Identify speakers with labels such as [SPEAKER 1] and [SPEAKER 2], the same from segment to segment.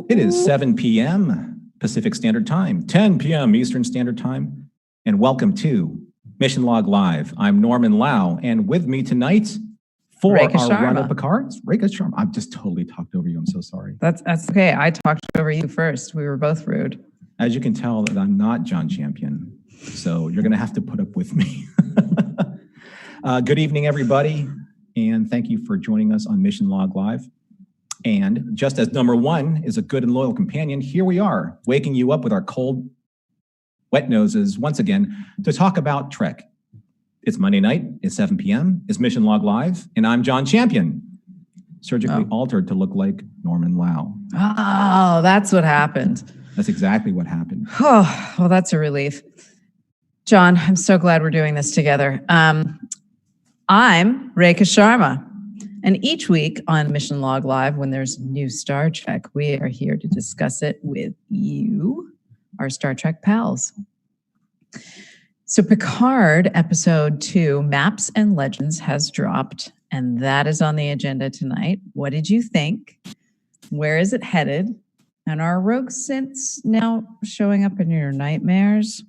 [SPEAKER 1] It is 7 p.m. Pacific Standard Time, 10 p.m. Eastern Standard Time, and welcome to Mission Log Live. I'm Norman Lau, and with me tonight for our run of Picards, Reka Sharma. I've just totally talked over you. I'm so sorry.
[SPEAKER 2] That's okay. I talked over you first. We were both rude.
[SPEAKER 1] As you can tell, that I'm not John Champion, so you're going to have to put up with me. Good evening, everybody, and thank you for joining us on Mission Log Live. And just as number one is a good and loyal companion, here we are, waking you up with our cold, wet noses once again to talk about Trek. It's Monday night, it's 7 p.m., it's Mission Log Live, and I'm John Champion, surgically altered to look like Norman Lau.
[SPEAKER 2] Oh, that's what happened.
[SPEAKER 1] That's exactly what happened.
[SPEAKER 2] Oh, well, that's a relief. John, I'm so glad we're doing this together. I'm Reka Sharma. And each week on Mission Log Live, when there's new Star Trek, we are here to discuss it with you, our Star Trek pals. So Picard episode 2, Maps and Legends, has dropped, and that is on the agenda tonight. What did you think? Where is it headed? And are rogue synths now showing up in your nightmares?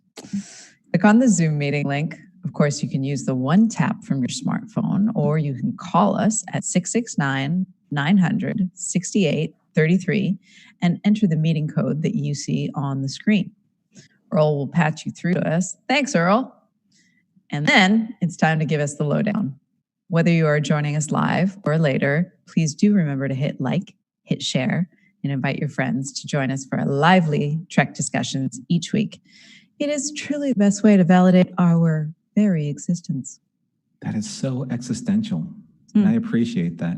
[SPEAKER 2] Click on the Zoom meeting link. Of course, you can use the one tap from your smartphone, or you can call us at 669-900-6833 and enter the meeting code that you see on the screen. Earl will patch you through to us. Thanks, Earl. And then it's time to give us the lowdown. Whether you are joining us live or later, please do remember to hit like, hit share, and invite your friends to join us for lively Trek discussions each week. It is truly the best way to validate our very existence.
[SPEAKER 1] That is so existential. And I appreciate that.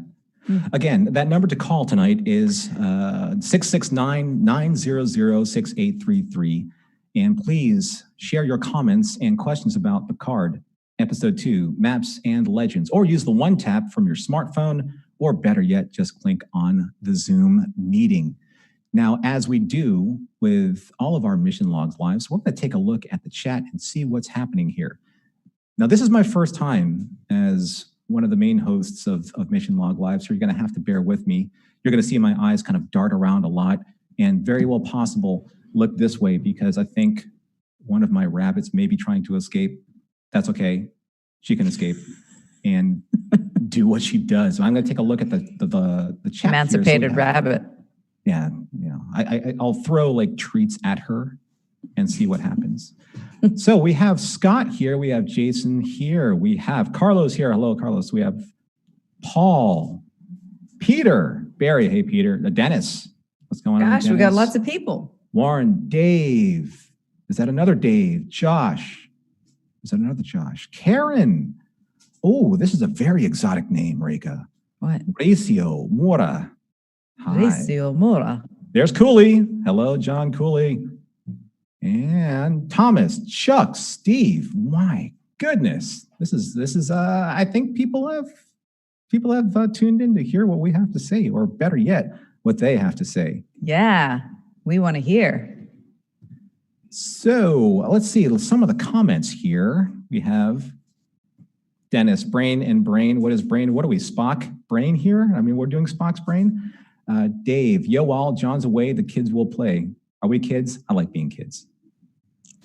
[SPEAKER 1] Again, that number to call tonight is 669-900-6833. And please share your comments and questions about Picard, Episode 2, Maps and Legends, or use the one tap from your smartphone, or better yet, just click on the Zoom meeting. Now, as we do with all of our Mission Logs Lives, we're going to take a look at the chat and see what's happening here. Now, this is my first time as one of the main hosts of Mission Log Live, so you're going to have to bear with me. You're going to see my eyes kind of dart around a lot, and very well possible look this way because I think one of my rabbits may be trying to escape. That's okay. She can escape and do what she does. So I'm going to take a look at the chat.
[SPEAKER 2] Emancipated rabbit.
[SPEAKER 1] Yeah, I'll throw like treats at her and see what happens. So we have Scott here. We have Jason here. We have Carlos here. Hello, Carlos. We have Paul, Peter, Barry. Hey, Peter. Dennis. What's going on?
[SPEAKER 2] Gosh, we got lots of people.
[SPEAKER 1] Warren, Dave. Is that another Dave? Josh. Is that another Josh? Karen. Oh, this is a very exotic name, Reka.
[SPEAKER 2] What?
[SPEAKER 1] Racio Mora. Hi.
[SPEAKER 2] Racio Mora.
[SPEAKER 1] There's Cooley. Hello, John Cooley. And Thomas, Chuck, Steve. My goodness. This is I think people have tuned in to hear what we have to say, or better yet, what they have to say.
[SPEAKER 2] Yeah, we want to hear.
[SPEAKER 1] So let's see some of the comments here. We have Dennis, Brain and Brain. What is Brain? What are we, Spock Brain here? I mean, we're doing Spock's Brain. Dave, yo all, John's away, the kids will play. Are we kids? I like being kids.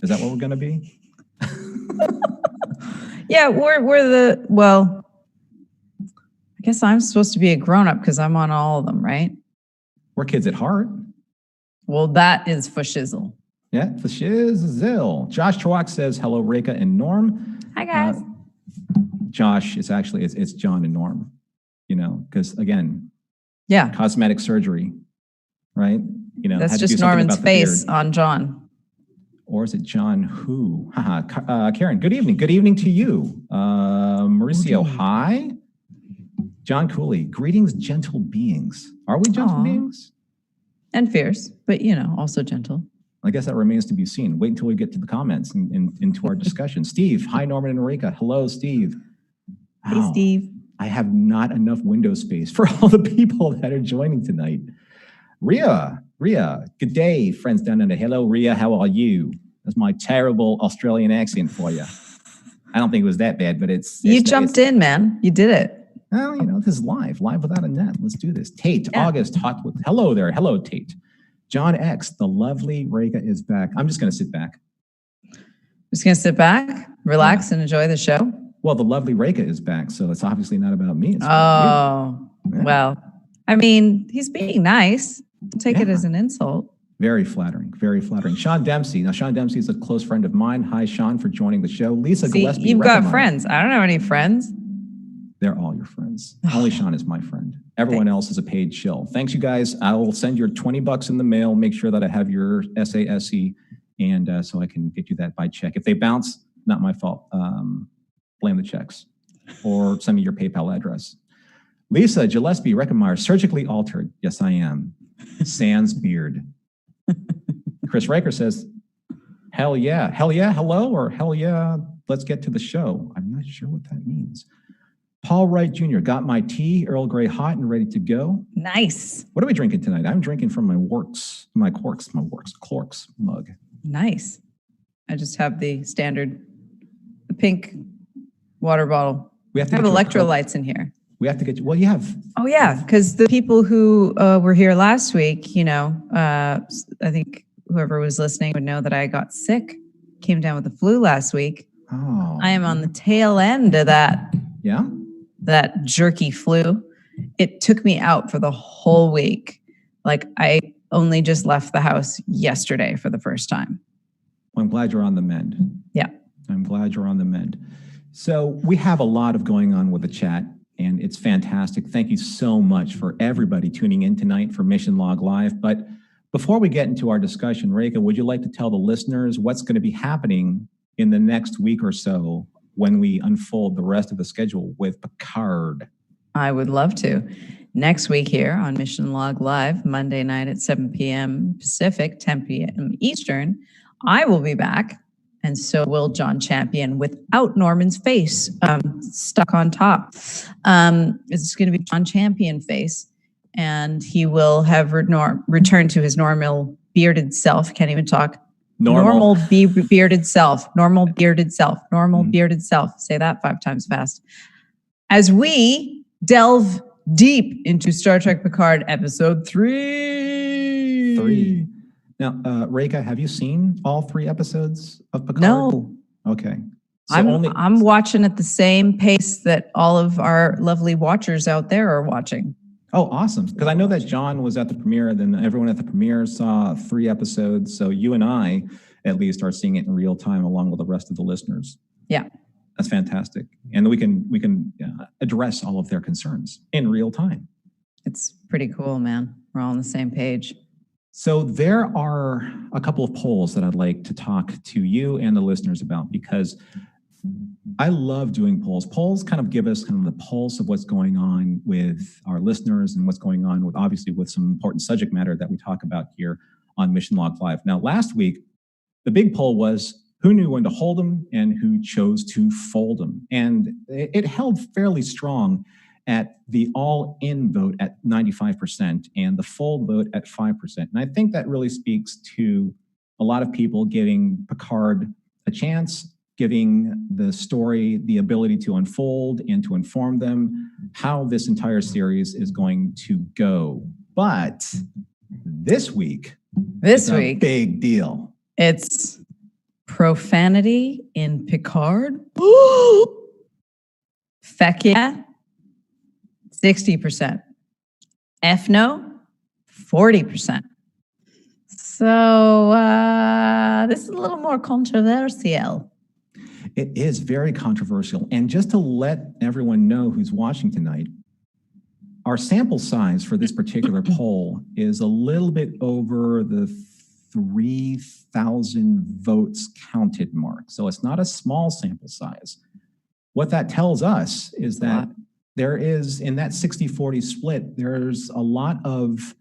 [SPEAKER 1] Is that what we're going to be?
[SPEAKER 2] Yeah, well, I guess I'm supposed to be a grown-up because I'm on all of them, right?
[SPEAKER 1] We're kids at heart.
[SPEAKER 2] Well, that is for shizzle.
[SPEAKER 1] Yeah, for shizzle. Josh Trowak says, hello, Reka and Norm.
[SPEAKER 2] Hi, guys.
[SPEAKER 1] Josh, it's John and Norm, because again,
[SPEAKER 2] yeah,
[SPEAKER 1] cosmetic surgery, right?
[SPEAKER 2] That's just Norman's face on John.
[SPEAKER 1] Or is it John who? Karen, good evening. Good evening to you. Mauricio, hi. John Cooley, greetings, gentle beings. Are we gentle beings?
[SPEAKER 2] And fierce, but also gentle.
[SPEAKER 1] I guess that remains to be seen. Wait until we get to the comments and into our discussion. Steve, hi, Norman and Reka. Hello, Steve.
[SPEAKER 2] Hey, Steve.
[SPEAKER 1] I have not enough window space for all the people that are joining tonight. Ria, good day, friends down under. Hello, Ria, how are you? That's my terrible Australian accent for you. I don't think it was that bad, but it's
[SPEAKER 2] you jumped in, man. You did it.
[SPEAKER 1] Well, this is live without a net. Let's do this. Tate,
[SPEAKER 2] Yeah.
[SPEAKER 1] August, hot with. Hello there. Hello, Tate. John X, the lovely Rega is back. I'm just going to sit back.
[SPEAKER 2] Just going to sit back, relax, and enjoy the show.
[SPEAKER 1] Well, the lovely Rega is back, so it's obviously not about me. It's
[SPEAKER 2] about you. Yeah. Well, I mean, he's being nice. Don't take it as an insult.
[SPEAKER 1] Very flattering. Very flattering. Sean Dempsey. Now, Sean Dempsey is a close friend of mine. Hi, Sean, for joining the show. Lisa Gillespie.
[SPEAKER 2] You've got friends. I don't have any friends.
[SPEAKER 1] They're all your friends. Only Sean is my friend. Everyone else is a paid shill. Thanks, you guys. I will send your $20 in the mail. Make sure that I have your SASE, and so I can get you that by check. If they bounce, not my fault. Blame the checks, or send me your PayPal address. Lisa Gillespie Reckenmeyer, surgically altered. Yes, I am. Sans beard. Chris Raker says, hell yeah, hello, or hell yeah, let's get to the show. I'm not sure what that means. Paul Wright Jr., got my tea, Earl Grey hot and ready to go.
[SPEAKER 2] Nice.
[SPEAKER 1] What are we drinking tonight? I'm drinking from my Clorks mug.
[SPEAKER 2] Nice. I just have the standard, the pink water bottle. We have electrolytes in here.
[SPEAKER 1] We have to get you. Well, you have.
[SPEAKER 2] Oh, yeah. Because the people who were here last week, I think whoever was listening would know that I got sick, came down with the flu last week.
[SPEAKER 1] Oh.
[SPEAKER 2] I am on the tail end of that.
[SPEAKER 1] Yeah.
[SPEAKER 2] That jerky flu. It took me out for the whole week. Like, I only just left the house yesterday for the first time.
[SPEAKER 1] Well, I'm glad you're on the mend.
[SPEAKER 2] Yeah.
[SPEAKER 1] I'm glad you're on the mend. So we have a lot of going on with the chat, and it's fantastic. Thank you so much for everybody tuning in tonight for Mission Log Live. But before we get into our discussion, Reka, would you like to tell the listeners what's going to be happening in the next week or so when we unfold the rest of the schedule with Picard?
[SPEAKER 2] I would love to. Next week here on Mission Log Live, Monday night at 7 p.m. Pacific, 10 p.m. Eastern, I will be back, and so will John Champion without Norman's face stuck on top. It's going to be John Champion face, and he will have returned to his normal bearded self. Can't even talk. Normal bearded self. Normal bearded self. Normal bearded self. Say that 5 times fast. As we delve deep into Star Trek Picard Episode 3.
[SPEAKER 1] Now, Reka, have you seen all 3 episodes of Picard?
[SPEAKER 2] No.
[SPEAKER 1] Okay. So
[SPEAKER 2] I'm watching at the same pace that all of our lovely watchers out there are watching.
[SPEAKER 1] Oh, awesome. Because I know that John was at the premiere, then everyone at the premiere saw 3 episodes. So you and I, at least, are seeing it in real time along with the rest of the listeners.
[SPEAKER 2] Yeah.
[SPEAKER 1] That's fantastic. And we can address all of their concerns in real time.
[SPEAKER 2] It's pretty cool, man. We're all on the same page.
[SPEAKER 1] So there are a couple of polls that I'd like to talk to you and the listeners about, because I love doing polls. Polls kind of give us kind of the pulse of what's going on with our listeners and what's going on with, obviously, with some important subject matter that we talk about here on Mission Log Live. Now, last week, the big poll was who knew when to hold them and who chose to fold them. And it held fairly strong at the all-in vote at 95% and the fold vote at 5%. And I think that really speaks to a lot of people giving Picard a chance, giving the story the ability to unfold and to inform them how this entire series is going to go. But this week, big deal.
[SPEAKER 2] It's profanity in Picard. Feck yeah, 60%. F no, 40%. So this is a little more controversial.
[SPEAKER 1] It is very controversial. And just to let everyone know who's watching tonight, our sample size for this particular poll is a little bit over the 3,000 votes counted mark. So it's not a small sample size. What that tells us is that there is, in that 60-40 split, there's a lot of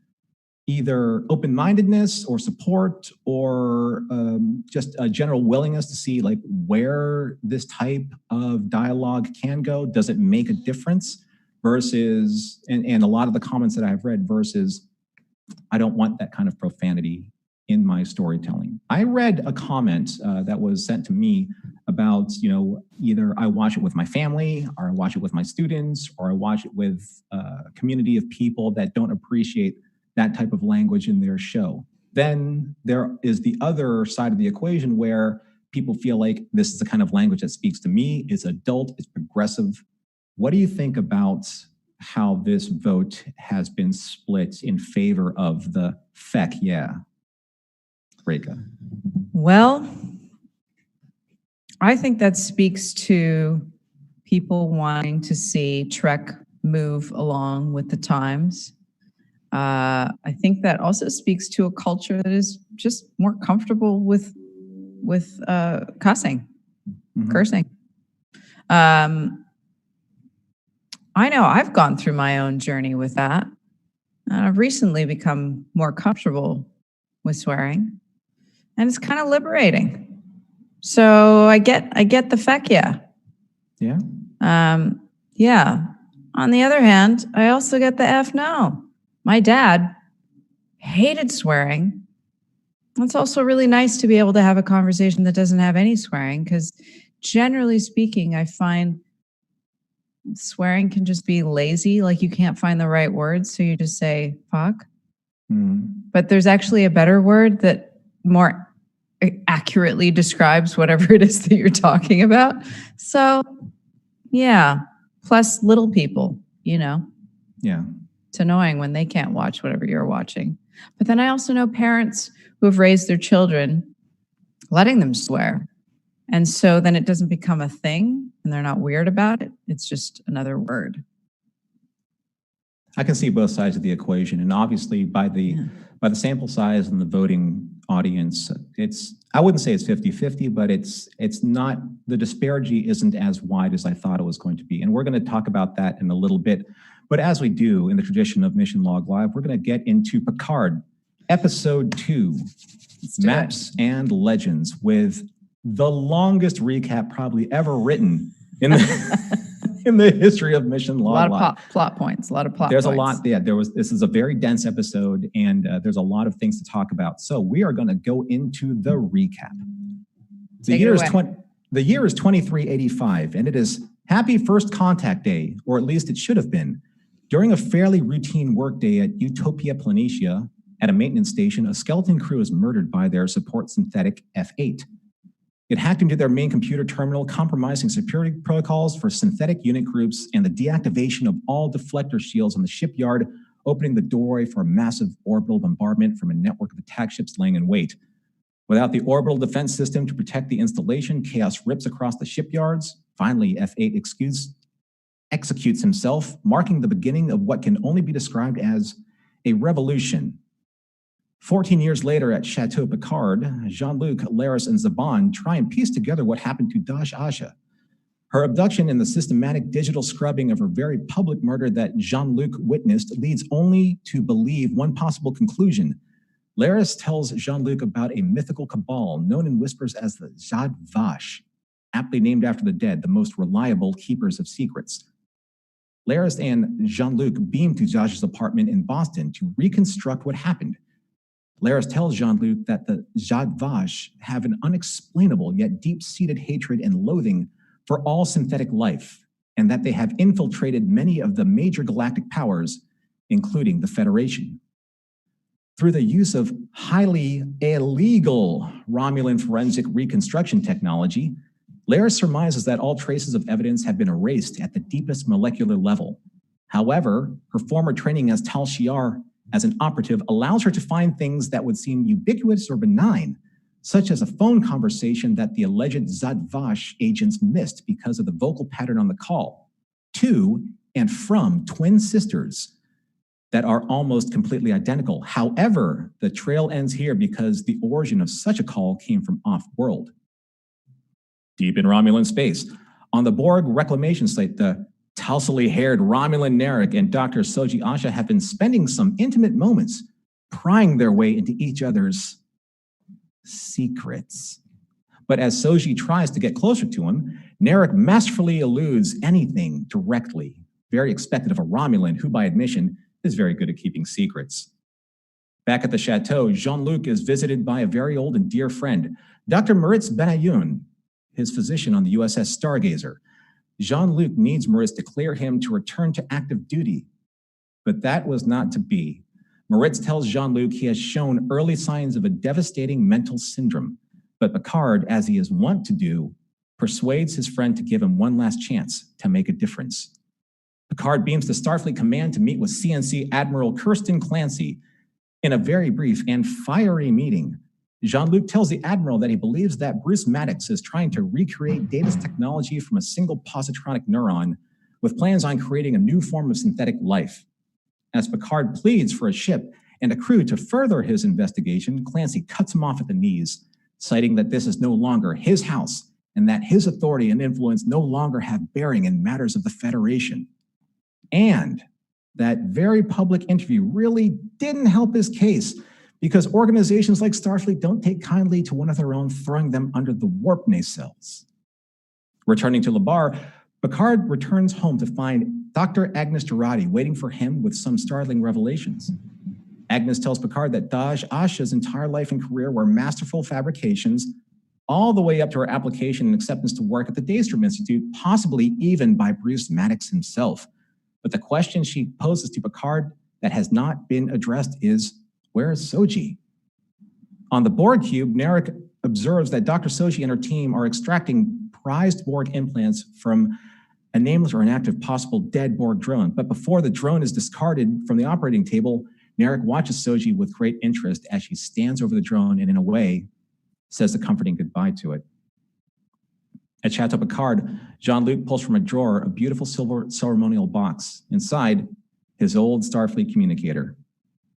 [SPEAKER 1] either open-mindedness or support or just a general willingness to see like where this type of dialogue can go. Does it make a difference? Versus, and a lot of the comments that I've read versus, I don't want that kind of profanity in my storytelling. I read a comment that was sent to me about, either I watch it with my family, or I watch it with my students, or I watch it with a community of people that don't appreciate that type of language in their show. Then there is the other side of the equation where people feel like this is the kind of language that speaks to me, it's adult, it's progressive. What do you think about how this vote has been split in favor of the feck yeah? Reka.
[SPEAKER 2] Well, I think that speaks to people wanting to see Trek move along with the times. I think that also speaks to a culture that is just more comfortable with cursing. I know I've gone through my own journey with that. And I've recently become more comfortable with swearing, and it's kind of liberating. So I get the feck yeah.
[SPEAKER 1] Yeah.
[SPEAKER 2] Yeah. On the other hand, I also get the F no. My dad hated swearing. It's also really nice to be able to have a conversation that doesn't have any swearing, because generally speaking, I find swearing can just be lazy. Like you can't find the right words, so you just say fuck. But there's actually a better word that more accurately describes whatever it is that you're talking about. So yeah, plus little people,
[SPEAKER 1] Yeah.
[SPEAKER 2] It's annoying when they can't watch whatever you're watching. But then I also know parents who have raised their children letting them swear. And so then it doesn't become a thing and they're not weird about it. It's just another word.
[SPEAKER 1] I can see both sides of the equation. And obviously by the sample size and the voting audience, I wouldn't say it's 50-50, but it's not, the disparity isn't as wide as I thought it was going to be. And we're going to talk about that in a little bit. But as we do in the tradition of Mission Log Live, we're going to get into Picard, Episode 2, Maps and Legends, with the longest recap probably ever written in the history of Mission Log Live.
[SPEAKER 2] A lot of plot points.
[SPEAKER 1] There's a lot. Yeah, this is a very dense episode, and there's a lot of things to talk about. So we are going to go into the recap. The year is 2385, and it is Happy First Contact Day, or at least it should have been. During a fairly routine workday at Utopia Planitia, at a maintenance station, a skeleton crew is murdered by their support synthetic F8. It hacked into their main computer terminal, compromising security protocols for synthetic unit groups and the deactivation of all deflector shields on the shipyard, opening the doorway for a massive orbital bombardment from a network of attack ships laying in wait. Without the orbital defense system to protect the installation, chaos rips across the shipyards. Finally, F8 executes himself, marking the beginning of what can only be described as a revolution. 14 years later at Chateau Picard, Jean-Luc, Laris, and Zhaban try and piece together what happened to Dash Asha. Her abduction and the systematic digital scrubbing of her very public murder that Jean-Luc witnessed leads only to believe one possible conclusion. Laris tells Jean-Luc about a mythical cabal known in whispers as the Zhat Vash, aptly named after the dead, the most reliable keepers of secrets. Laris and Jean-Luc beam to Josh's apartment in Boston to reconstruct what happened. Laris tells Jean-Luc that the Zhat Vash have an unexplainable yet deep-seated hatred and loathing for all synthetic life, and that they have infiltrated many of the major galactic powers, including the Federation. Through the use of highly illegal Romulan forensic reconstruction technology, Laris surmises that all traces of evidence have been erased at the deepest molecular level. However, her former training as Tal Shiar as an operative allows her to find things that would seem ubiquitous or benign, such as a phone conversation that the alleged Zhat Vash agents missed because of the vocal pattern on the call, to and from twin sisters that are almost completely identical. However, the trail ends here because the origin of such a call came from off-world. Deep in Romulan space, on the Borg reclamation site, the tously-haired Romulan Narek and Dr. Soji Asha have been spending some intimate moments prying their way into each other's secrets. But as Soji tries to get closer to him, Narek masterfully eludes anything directly, very expected of a Romulan who, by admission, is very good at keeping secrets. Back at the chateau, Jean-Luc is visited by a very old and dear friend, Dr. Moritz Benayoun. his physician on the USS Stargazer. Jean-Luc needs Moritz to clear him to return to active duty. But that was not to be. Moritz tells Jean-Luc he has shown early signs of a devastating mental syndrome, but Picard, as he is wont to do, persuades his friend to give him one last chance to make a difference. Picard beams to Starfleet Command to meet with CNC Admiral Kirsten Clancy. In a very brief and fiery meeting, Jean-Luc tells the Admiral that he believes that Bruce Maddox is trying to recreate Data's technology from a single positronic neuron, with plans on creating a new form of synthetic life. As Picard pleads for a ship and a crew to further his investigation, Clancy cuts him off at the knees, citing that this is no longer his house and that his authority and influence no longer have bearing in matters of the Federation. And that very public interview really didn't help his case, because organizations like Starfleet don't take kindly to one of their own throwing them under the warp nacelles. Returning to Labar, Picard returns home to find Dr. Agnes Jurati waiting for him with some startling revelations. Agnes tells Picard that Daj Asha's entire life and career were masterful fabrications, all the way up to her application and acceptance to work at the Daystrom Institute, possibly even by Bruce Maddox himself. But the question she poses to Picard that has not been addressed is, where is Soji? On the Borg cube, Narek observes that Dr. Soji and her team are extracting prized Borg implants from a nameless or inactive possible dead Borg drone. But before the drone is discarded from the operating table, Narek watches Soji with great interest as she stands over the drone and, in a way, says a comforting goodbye to it. At Chateau Picard, Jean-Luc pulls from a drawer a beautiful silver ceremonial box. Inside, his old Starfleet communicator.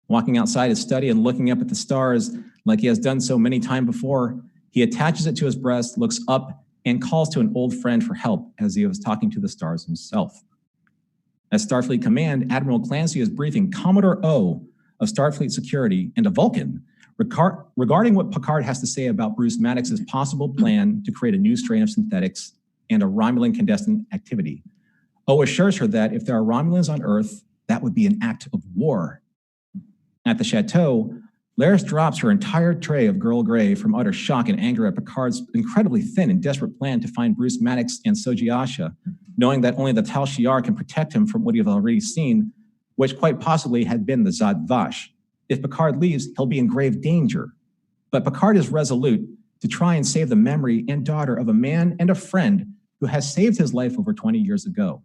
[SPEAKER 1] Walking outside his study and looking up at the stars like he has done so many times before, he attaches it to his breast, looks up, and calls to an old friend for help as he was talking to the stars himself. At Starfleet Command, Admiral Clancy is briefing Commodore O of Starfleet Security and a Vulcan regarding what Picard has to say about Bruce Maddox's possible plan to create a new strain of synthetics and a Romulan clandestine activity. O assures her that if there are Romulans on Earth, that would be an act of war. At the chateau, Laris drops her entire tray of Girl Grey from utter shock and anger at Picard's incredibly thin and desperate plan to find Bruce Maddox and Soji Asha, knowing that only the Tal Shiar can protect him from what he has already seen, which quite possibly had been the Zhat Vash. If Picard leaves, he'll be in grave danger. But Picard is resolute to try and save the memory and daughter of a man and a friend who has saved his life over 20 years ago.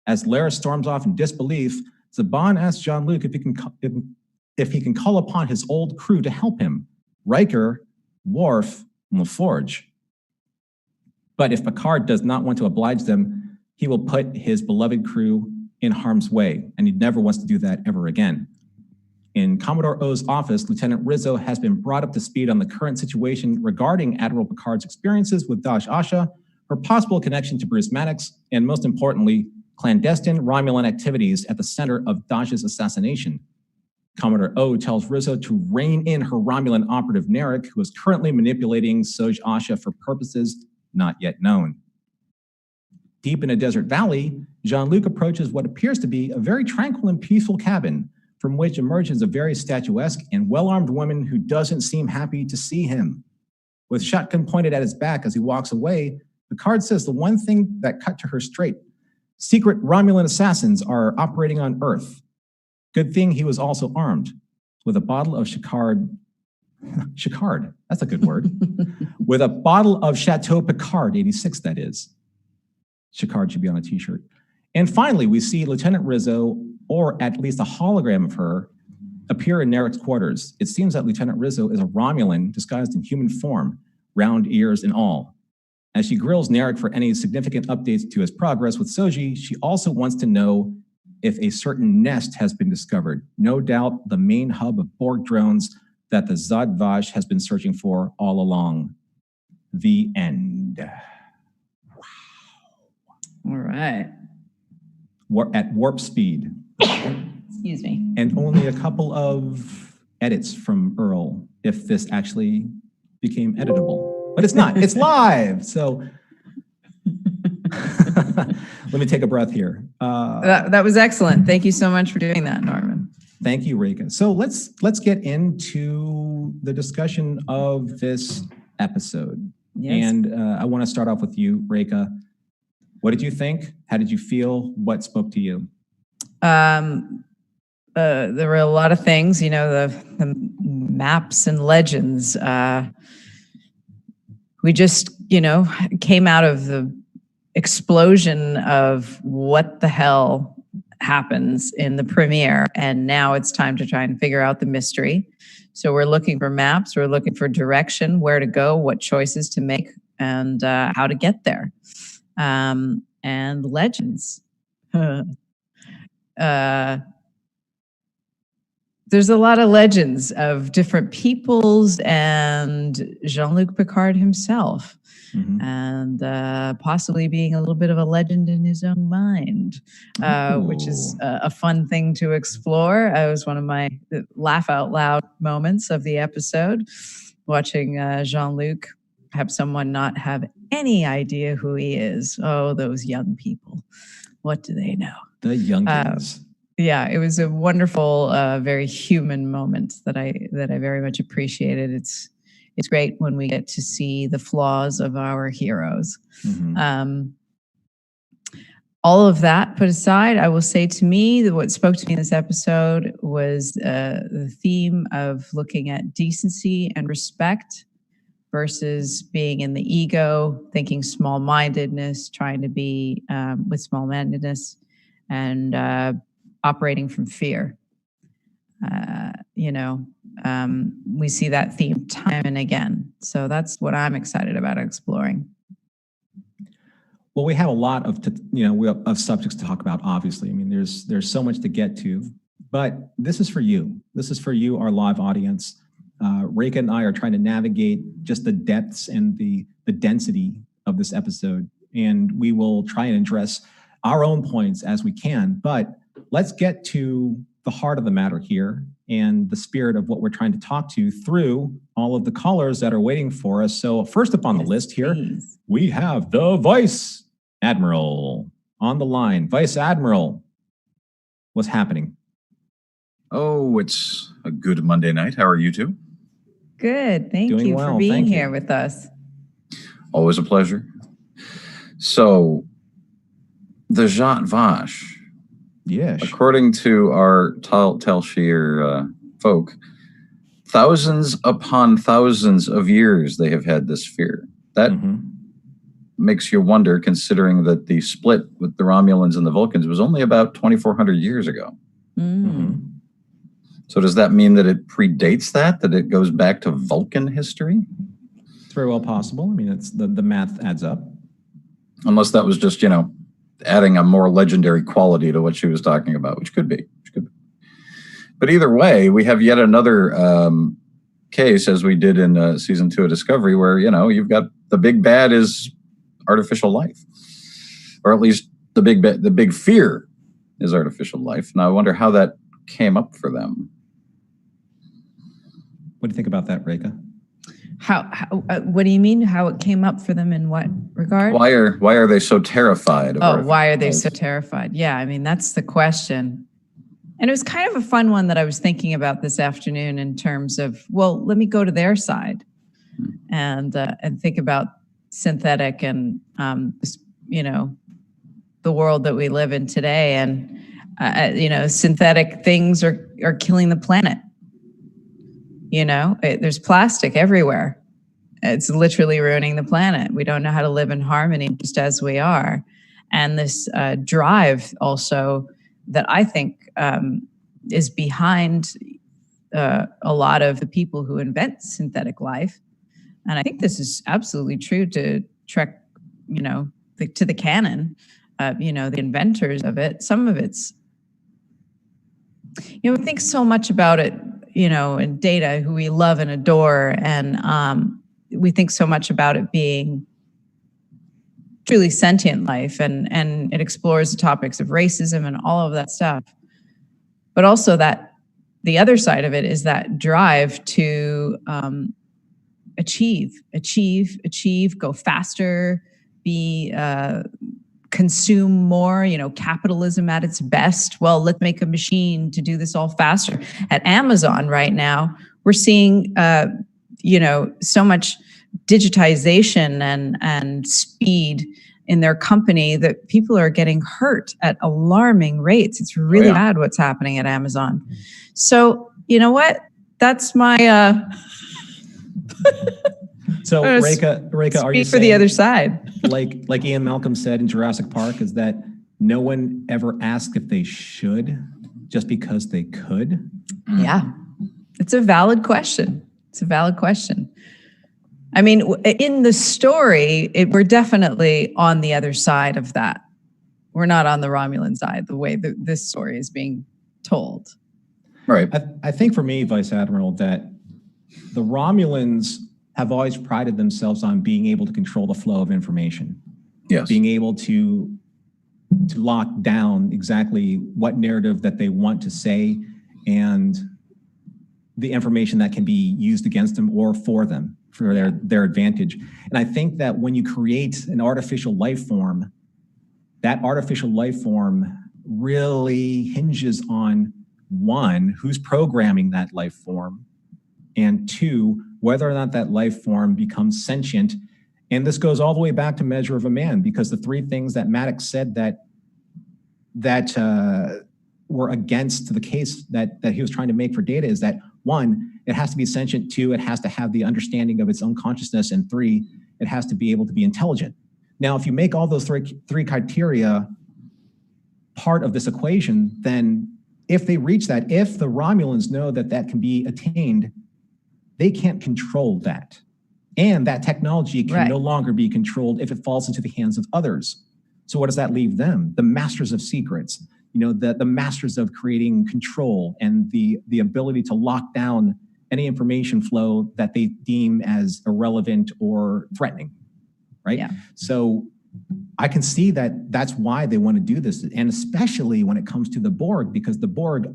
[SPEAKER 1] As Laris storms off in disbelief, Zhaban asks Jean-Luc if he can call upon his old crew to help him, Riker, Worf, and LaForge. But if Picard does not want to oblige them, he will put his beloved crew in harm's way, and he never wants to do that ever again. In Commodore O's office, Lieutenant Rizzo has been brought up to speed on the current situation regarding Admiral Picard's experiences with Daj Asha, her possible connection to Bruce Maddox, and most importantly, clandestine Romulan activities at the center of Daj's assassination. Commodore O tells Rizzo to rein in her Romulan operative Narek, who is currently manipulating Soj Asha for purposes not yet known. Deep in a desert valley, Jean-Luc approaches what appears to be a very tranquil and peaceful cabin, from which emerges a very statuesque and well-armed woman who doesn't seem happy to see him. With shotgun pointed at his back as he walks away, Picard says the one thing that cut to her straight: secret Romulan assassins are operating on Earth. Good thing he was also armed with a bottle of Chicard, that's a good word, with a bottle of Chateau Picard, 86 that is. Chicard should be on a t-shirt. And finally, we see Lieutenant Rizzo, or at least a hologram of her, appear in Narek's quarters. It seems that Lieutenant Rizzo is a Romulan disguised in human form, round ears and all. As she grills Narek for any significant updates to his progress with Soji, she also wants to know if a certain nest has been discovered, no doubt the main hub of Borg drones that the Zhat Vash has been searching for all along. The end. Wow.
[SPEAKER 2] All right.
[SPEAKER 1] We're at warp speed.
[SPEAKER 2] Excuse me.
[SPEAKER 1] And only a couple of edits from Earl, if this actually became editable. But it's not. It's live. So let me take a breath here.
[SPEAKER 2] That was excellent. Thank you so much for doing that, Norman.
[SPEAKER 1] Thank you, Reka. So let's get into the discussion of this episode.
[SPEAKER 2] Yes.
[SPEAKER 1] And I want to start off with you, Reka. What did you think? How did you feel? What spoke to you?
[SPEAKER 2] There were a lot of things, the maps and legends. We just, came out of the explosion of what the hell happens in the premiere, and now it's time to try and figure out the mystery. So we're looking for maps, we're looking for direction, where to go, what choices to make, and how to get there. And legends. There's a lot of legends of different peoples and Jean-Luc Picard himself, and possibly being a little bit of a legend in his own mind, which is a fun thing to explore. It was one of my laugh out loud moments of the episode, watching Jean-Luc have someone not have any idea who he is. Oh, those young people. What do they know?
[SPEAKER 1] The youngins.
[SPEAKER 2] Yeah, it was a wonderful, very human moment that I very much appreciated. It's great when we get to see the flaws of our heroes. All of that put aside, I will say to me that what spoke to me in this episode was the theme of looking at decency and respect versus being in the ego, thinking small-mindedness, trying to be with small-mindedness, and operating from fear. We see that theme time and again. So that's what I'm excited about exploring.
[SPEAKER 1] Well, we have a lot of subjects to talk about. Obviously, I mean, there's so much to get to, but this is for you. This is for you, our live audience. Reka and I are trying to navigate just the depths and the density of this episode, and we will try and address our own points as we can. But let's get to the heart of the matter here and the spirit of what we're trying to talk to through all of the callers that are waiting for us. So first up on the list here, we have the Vice Admiral on the line. Vice Admiral, what's happening?
[SPEAKER 3] Oh, it's a good Monday night. How are you two?
[SPEAKER 2] Good. Thank you for being here with us.
[SPEAKER 3] Always a pleasure. So, the Zhat Vash.
[SPEAKER 1] Yes.
[SPEAKER 3] According to our Tal Shir folk, thousands upon thousands of years they have had this fear. That makes you wonder, considering that the split with the Romulans and the Vulcans was only about 2,400 years ago. So does that mean that it predates that it goes back to Vulcan history?
[SPEAKER 1] It's very well possible. I mean, it's the math adds up.
[SPEAKER 3] Unless that was just, adding a more legendary quality to what she was talking about, which could be. But either way, we have yet another case, as we did in season 2 of Discovery, where, you've got the big bad is artificial life. Or at least the big fear is artificial life. Now I wonder how that came up for them.
[SPEAKER 1] What do you think about that, Reka?
[SPEAKER 2] How what do you mean? How it came up for them in what regard?
[SPEAKER 3] Why are they so terrified?
[SPEAKER 2] Why are they so terrified? Yeah, I mean, that's the question. And it was kind of a fun one that I was thinking about this afternoon in terms of, well, let me go to their side and think about synthetic and the world that we live in today. And synthetic things are killing the planet. There's plastic everywhere. It's literally ruining the planet. We don't know how to live in harmony just as we are. And this drive also that I think is behind a lot of the people who invent synthetic life. And I think this is absolutely true to Trek, to the canon, the inventors of it. Some of it's, we think so much about it, in Data, who we love and adore. And we think so much about it being truly sentient life, and it explores the topics of racism and all of that stuff. But also that the other side of it is that drive to achieve, go faster, consume more, capitalism at its best. Well, let's make a machine to do this all faster. At Amazon right now, we're seeing, so much digitization and speed in their company that people are getting hurt at alarming rates. It's really bad what's happening at Amazon. So, you know what? That's my
[SPEAKER 1] So Reka, are you
[SPEAKER 2] speak for the other side?
[SPEAKER 1] like Ian Malcolm said in Jurassic Park, is that no one ever asked if they should just because they could?
[SPEAKER 2] Yeah. It's a valid question. I mean, in the story, we're definitely on the other side of that. We're not on the Romulan side, the way that this story is being told.
[SPEAKER 3] Right.
[SPEAKER 1] I think for me, Vice Admiral, that the Romulans have always prided themselves on being able to control the flow of information.
[SPEAKER 3] Yes.
[SPEAKER 1] Being able to lock down exactly what narrative that they want to say and the information that can be used against them or for them, for their advantage. And I think that when you create an artificial life form, that artificial life form really hinges on, one, who's programming that life form, and two, whether or not that life form becomes sentient. And this goes all the way back to Measure of a Man, because the three things that Maddox said that were against the case that he was trying to make for Data is that, one, it has to be sentient, two, it has to have the understanding of its own consciousness, and three, it has to be able to be intelligent. Now, if you make all those three criteria part of this equation, then if they reach that, if the Romulans know that that can be attained, they can't control that. And that technology can no longer be controlled if it falls into the hands of others. So what does that leave them? The masters of secrets, the masters of creating control and the ability to lock down any information flow that they deem as irrelevant or threatening, right?
[SPEAKER 2] Yeah.
[SPEAKER 1] So I can see that that's why they want to do this. And especially when it comes to the Borg, because the Borg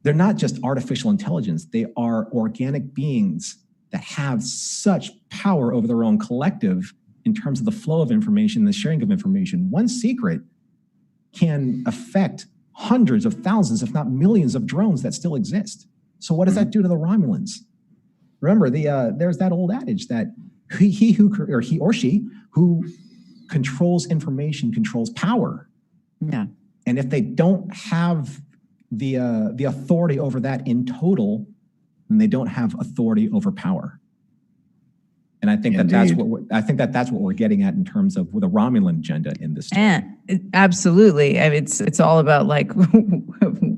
[SPEAKER 1] they're not just artificial intelligence. They are organic beings that have such power over their own collective in terms of the flow of information, the sharing of information. One secret can affect hundreds of thousands, if not millions of drones that still exist. So what does that do to the Romulans? Remember, there's that old adage that he or she who controls information controls power.
[SPEAKER 2] Yeah.
[SPEAKER 1] And if they don't have the authority over that in total, then they don't have authority over power. And I think that's what we're getting at in terms of the Romulan agenda in this story.
[SPEAKER 2] And absolutely, I mean, it's all about like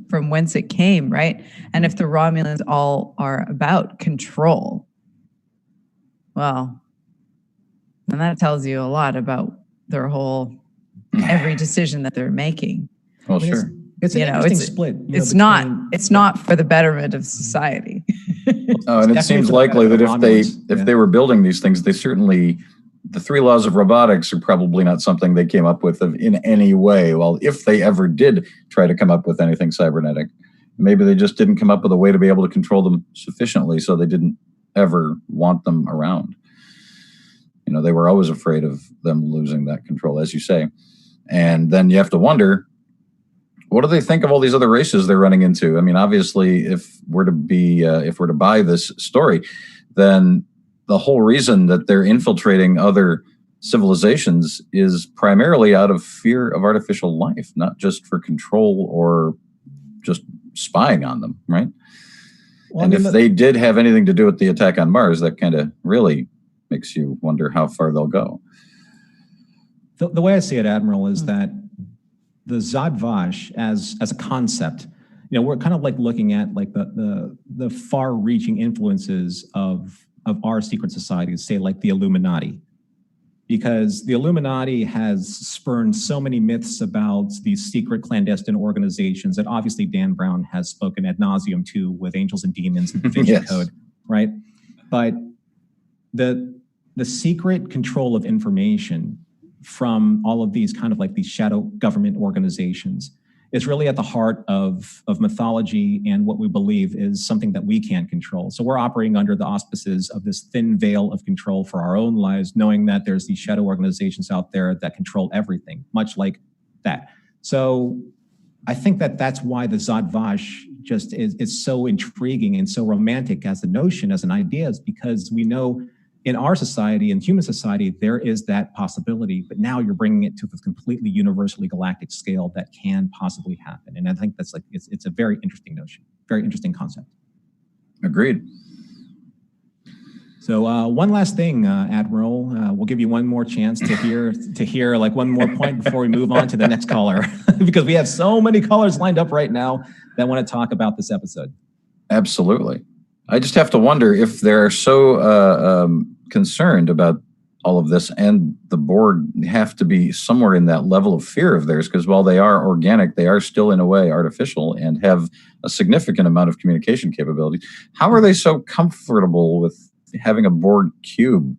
[SPEAKER 2] from whence it came, right? And if the Romulans all are about control, well, then that tells you a lot about their whole every decision that they're making.
[SPEAKER 3] Well, sure.
[SPEAKER 1] It's an interesting split.
[SPEAKER 2] It's not for the betterment of society.
[SPEAKER 3] And it seems likely that if they were building these things, they certainly, the three laws of robotics are probably not something they came up with in any way. Well, if they ever did try to come up with anything cybernetic, maybe they just didn't come up with a way to be able to control them sufficiently, so they didn't ever want them around. They were always afraid of them losing that control, as you say. And then you have to wonder, what do they think of all these other races they're running into? I mean, obviously, if we're to buy this story, then the whole reason that they're infiltrating other civilizations is primarily out of fear of artificial life, not just for control or just spying on them, right? Well, and if they did have anything to do with the attack on Mars, that kind of really makes you wonder how far they'll go.
[SPEAKER 1] The way I see it, Admiral, is that the Zhat Vash as a concept, we're kind of like looking at like the far-reaching influences of our secret societies, say like the Illuminati, because the Illuminati has spurned so many myths about these secret clandestine organizations that obviously Dan Brown has spoken ad nauseum to with Angels and Demons and Da Vinci Code, right? But the secret control of information from all of these kind of like these shadow government organizations is really at the heart of mythology and what we believe is something that we can't control. So we're operating under the auspices of this thin veil of control for our own lives, knowing that there's these shadow organizations out there that control everything, much like that. So I think that that's why the Zhat Vash just is so intriguing and so romantic as a notion, as an idea, is because we know in our society, in human society, there is that possibility, but now you're bringing it to this completely universally galactic scale that can possibly happen. And I think that's like, it's a very interesting notion, very interesting concept.
[SPEAKER 3] Agreed.
[SPEAKER 1] So one last thing, Admiral, we'll give you one more chance to hear like one more point before we move on to the next caller, because we have so many callers lined up right now that want to talk about this episode.
[SPEAKER 3] Absolutely. I just have to wonder if they're so concerned about all of this, and the Borg have to be somewhere in that level of fear of theirs, because while they are organic, they are still in a way artificial and have a significant amount of communication capability. How are they so comfortable with having a Borg cube?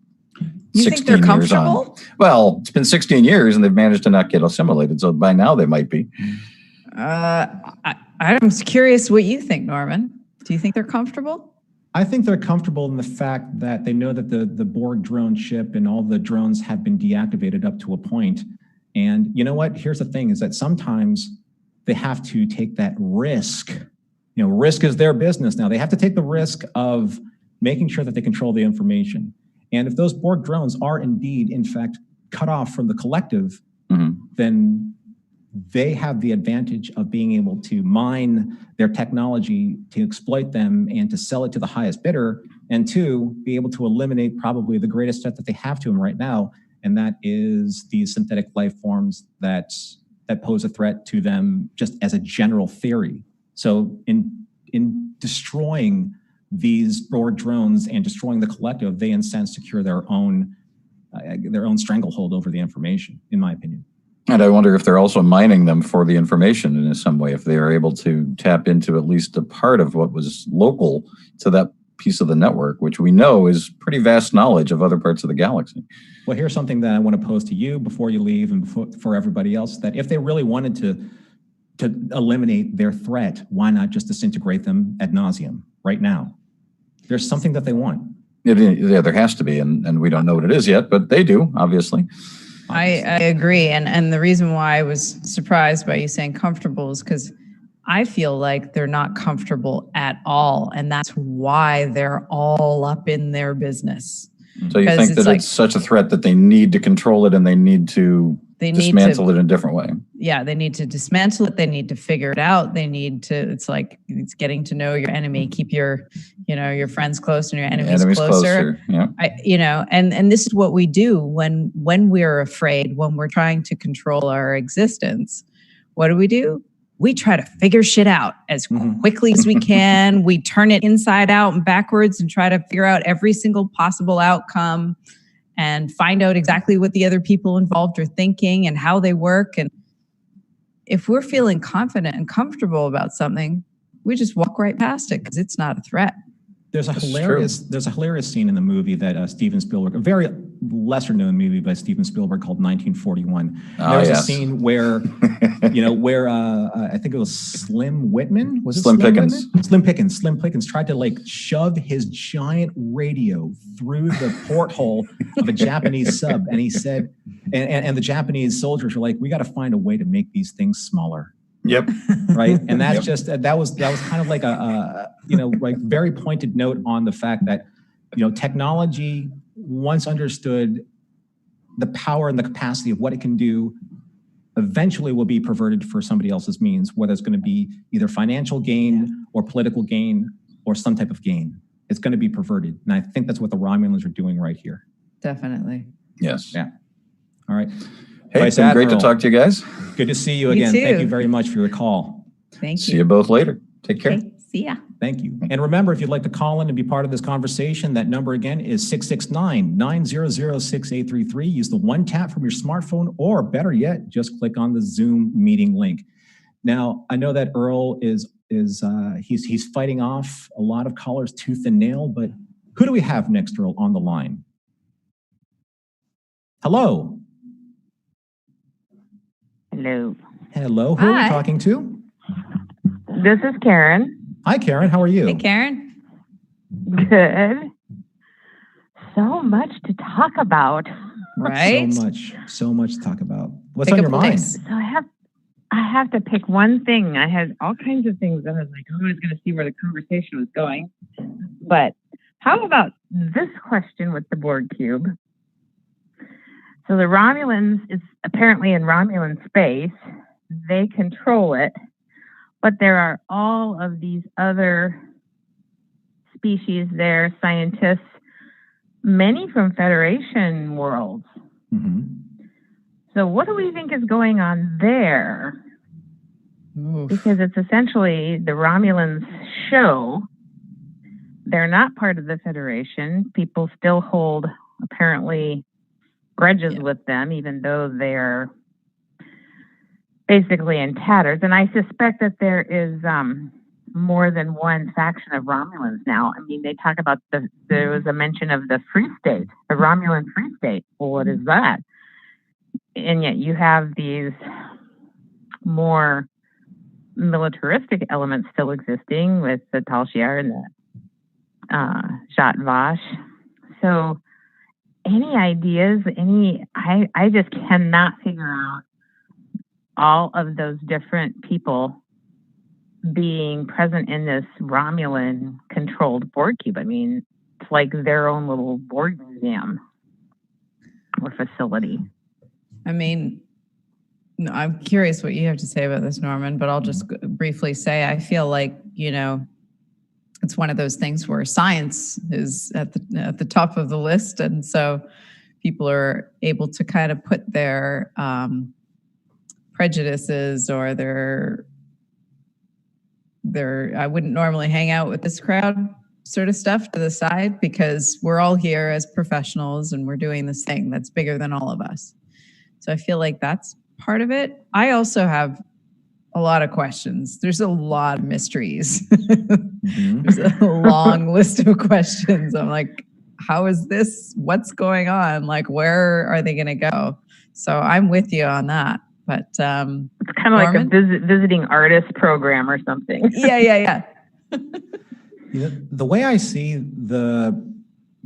[SPEAKER 2] You think they're comfortable?
[SPEAKER 3] Well, it's been 16 years and they've managed to not get assimilated, so by now they might be.
[SPEAKER 2] I'm curious what you think, Norman. Do you think they're comfortable?
[SPEAKER 1] I think they're comfortable in the fact that they know that the Borg drone ship and all the drones have been deactivated up to a point. And you know what? Here's the thing, is that sometimes they have to take that risk. You know, risk is their business now. They have to take the risk of making sure that they control the information. And if those Borg drones are indeed, in fact, cut off from the collective, then they have the advantage of being able to mine their technology to exploit them and to sell it to the highest bidder, and two, be able to eliminate probably the greatest threat that they have to them right now, and that is these synthetic life forms that pose a threat to them just as a general theory. So in destroying these Borg drones and destroying the collective, they in sense secure their own stranglehold over the information, in my opinion.
[SPEAKER 3] And I wonder if they're also mining them for the information in some way, if they are able to tap into at least a part of what was local to that piece of the network, which we know is pretty vast knowledge of other parts of the galaxy.
[SPEAKER 1] Well, here's something that I want to pose to you before you leave and for everybody else, that if they really wanted to eliminate their threat, why not just disintegrate them ad nauseum right now? There's something that they want.
[SPEAKER 3] Yeah, there has to be, and we don't know what it is yet, but they do, obviously.
[SPEAKER 2] I agree. And the reason why I was surprised by you saying comfortable is because I feel like they're not comfortable at all. And that's why they're all up in their business.
[SPEAKER 3] So you think that it's such a threat that they need to control it and they need to dismantle it in a different way?
[SPEAKER 2] Yeah, they need to dismantle it. They need to figure it out. They need to, it's getting to know your enemy. Keep your friends close and your enemies closer.
[SPEAKER 3] Yeah.
[SPEAKER 2] And this is what we do when we're afraid, when we're trying to control our existence. What do? We try to figure shit out as quickly as we can. We turn it inside out and backwards and try to figure out every single possible outcome and find out exactly what the other people involved are thinking and how they work. And if we're feeling confident and comfortable about something, we just walk right past it because it's not a threat.
[SPEAKER 1] There's a hilarious scene in the movie that Steven Spielberg, a very lesser known movie by Steven Spielberg called 1941. There's a scene where, I think it was Slim Whitman. Was it
[SPEAKER 3] Slim Pickens?
[SPEAKER 1] Whitman? Slim Pickens tried to shove his giant radio through the porthole of a Japanese sub, and he said, and the Japanese soldiers were like, "We got to find a way to make these things smaller."
[SPEAKER 3] Yep.
[SPEAKER 1] Right. And that's that was kind of like a very pointed note on the fact that, technology, once understood the power and the capacity of what it can do, eventually will be perverted for somebody else's means, whether it's going to be either financial gain or political gain or some type of gain. It's going to be perverted. And I think that's what the Romulans are doing right here.
[SPEAKER 2] Definitely.
[SPEAKER 3] Yes.
[SPEAKER 1] Yeah. All right.
[SPEAKER 3] Hey, it's been great to talk to you guys.
[SPEAKER 1] Good to see you again. Thank you very much for your call.
[SPEAKER 2] Thank you.
[SPEAKER 3] See you both later. Take care.
[SPEAKER 2] Okay, see ya.
[SPEAKER 1] Thank you. And remember, if you'd like to call in and be part of this conversation, that number again is 669-900-6833. Use the one tap from your smartphone, or better yet, just click on the Zoom meeting link. Now, I know that Earl he's fighting off a lot of callers tooth and nail, but who do we have next, Earl, on the line? Hello.
[SPEAKER 4] Hello.
[SPEAKER 1] Hello. Who are we talking to?
[SPEAKER 4] This is Karen.
[SPEAKER 1] Hi, Karen. How are you?
[SPEAKER 2] Hey, Karen.
[SPEAKER 4] Good. So much to talk about.
[SPEAKER 2] Right?
[SPEAKER 1] So much to talk about. What's on your mind?
[SPEAKER 4] So I have to pick one thing. I had all kinds of things that I was like, I was going to see where the conversation was going. But How about this question with the Borg cube? So the Romulans is apparently in Romulan space. They control it, but there are all of these other species there, scientists, many from Federation worlds.
[SPEAKER 1] Mm-hmm.
[SPEAKER 4] So what do we think is going on there?
[SPEAKER 2] Oof.
[SPEAKER 4] Because it's essentially the Romulans show. They're not part of the Federation. People still hold, apparently, grudges with them, even though they're basically in tatters. And I suspect that there is more than one faction of Romulans now. I mean, they talk about there was a mention of the Free State, the Romulan Free State. Well, what is that? And yet you have these more militaristic elements still existing with the Tal Shiar and the Zhat and Vash. So any ideas, I just cannot figure out all of those different people being present in this Romulan controlled Borg cube. I mean, it's like their own little Borg museum or facility.
[SPEAKER 2] I mean, no, I'm curious what you have to say about this, Norman, but I'll just briefly say I feel like, it's one of those things where science is at the top of the list. And so people are able to kind of put their prejudices or their I wouldn't normally hang out with this crowd sort of stuff to the side, because we're all here as professionals and we're doing this thing that's bigger than all of us. So I feel like that's part of it. I also have a lot of questions. There's a lot of mysteries.
[SPEAKER 1] Mm-hmm.
[SPEAKER 2] There's a long list of questions. I'm like, how is this? What's going on? Like, where are they going to go? So I'm with you on that. But
[SPEAKER 4] it's kind of like a visiting artist program or something.
[SPEAKER 2] Yeah.
[SPEAKER 1] The way I see the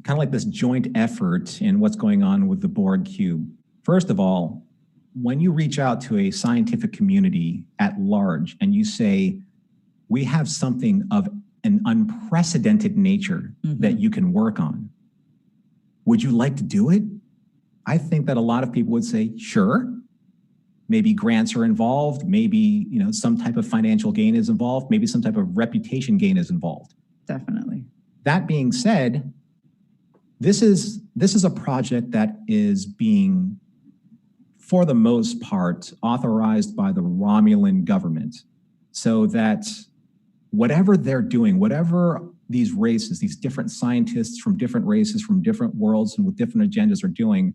[SPEAKER 1] kind of like this joint effort in what's going on with the Borg cube, first of all, when you reach out to a scientific community at large and you say, we have something of an unprecedented nature that you can work on, would you like to do it? I think that a lot of people would say, sure. Maybe grants are involved. Maybe, some type of financial gain is involved. Maybe some type of reputation gain is involved.
[SPEAKER 2] Definitely.
[SPEAKER 1] That being said, this is a project that is being, for the most part, authorized by the Romulan government, so that whatever they're doing, whatever these races, these different scientists from different races, from different worlds and with different agendas are doing,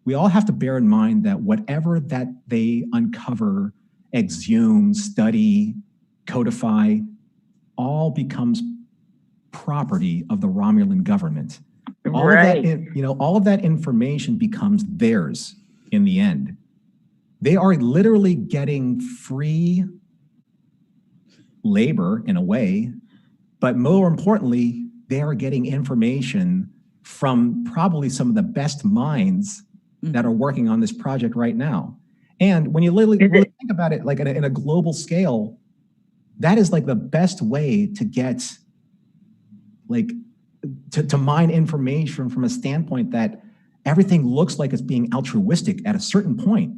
[SPEAKER 1] we all have to bear in mind that whatever that they uncover, exhume, study, codify, all becomes property of the Romulan government. All of that information becomes theirs in the end. They are literally getting free labor in a way, but more importantly, they are getting information from probably some of the best minds that are working on this project right now. And when you really think about it, like in a global scale, that is like the best way to get to mine information from a standpoint that everything looks like it's being altruistic at a certain point.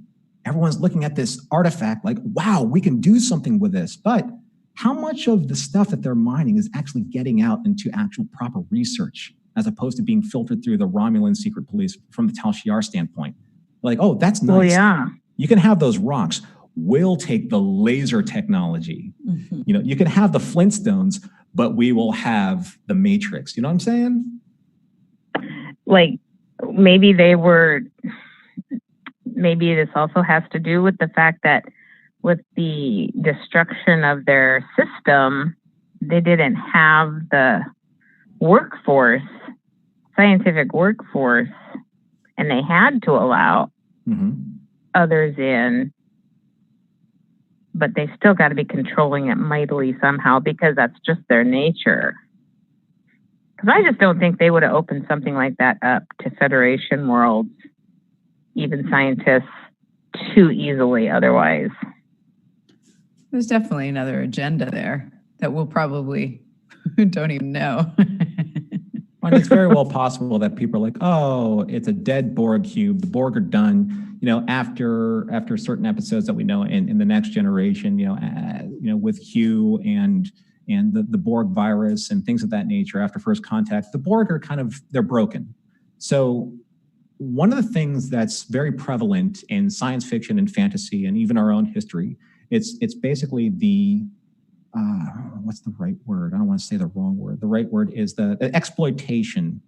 [SPEAKER 1] Everyone's looking at this artifact like, wow, we can do something with this. But how much of the stuff that they're mining is actually getting out into actual proper research, as opposed to being filtered through the Romulan secret police from the Tal Shiar standpoint? Like, oh, that's nice.
[SPEAKER 4] Well, yeah.
[SPEAKER 1] You can have those rocks. We'll take the laser technology. You can have the Flintstones, but we will have the Matrix. You know what I'm saying?
[SPEAKER 4] Like, maybe this also has to do with the fact that with the destruction of their system, they didn't have the scientific workforce, and they had to allow others in, but they still got to be controlling it mightily somehow, because that's just their nature. Because I just don't think they would have opened something like that up to Federation worlds, even scientists, too easily otherwise.
[SPEAKER 2] There's definitely another agenda there that we'll probably don't even know.
[SPEAKER 1] And it's very well possible that people are like, oh, it's a dead Borg cube. The Borg are done. After certain episodes that we know in the Next Generation, with Hugh and the Borg virus and things of that nature after First Contact, the Borg are they're broken. So one of the things that's very prevalent in science fiction and fantasy and even our own history, it's basically the what's the right word? I don't want to say the wrong word. The right word is the exploitation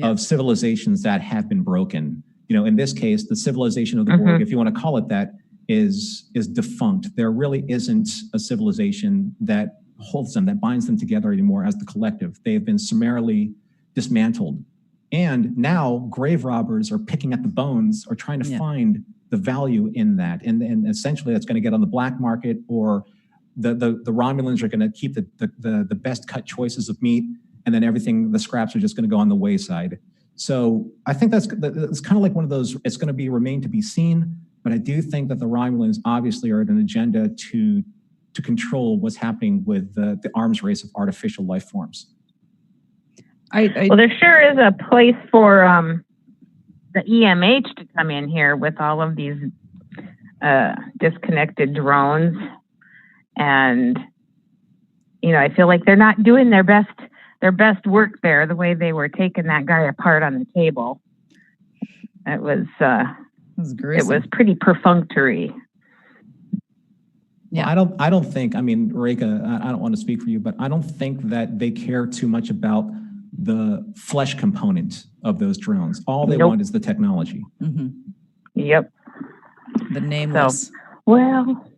[SPEAKER 1] of civilizations that have been broken. In this case, the civilization of the Borg, if you want to call it that, is defunct. There really isn't a civilization that holds them, that binds them together anymore as the collective. They have been summarily dismantled. And now grave robbers are picking at the bones or trying to find the value in that. And essentially that's going to get on the black market, or the Romulans are going to keep the best cut choices of meat, and then everything, the scraps are just going to go on the wayside. So I think it's kind of like one of those, it's going to remain to be seen, but I do think that the Romulans obviously are at an agenda to control what's happening with the arms race of artificial life forms.
[SPEAKER 4] Well, there sure is a place for the EMH to come in here with all of these disconnected drones. And, I feel like they're not doing their best work there, the way they were taking that guy apart on the table. It was pretty perfunctory.
[SPEAKER 1] Yeah, well, I don't think, Reka, I don't want to speak for you, but I don't think that they care too much about the flesh component of those drones. All they want is the technology.
[SPEAKER 2] Mm-hmm.
[SPEAKER 4] Yep.
[SPEAKER 2] The nameless.
[SPEAKER 4] So, well,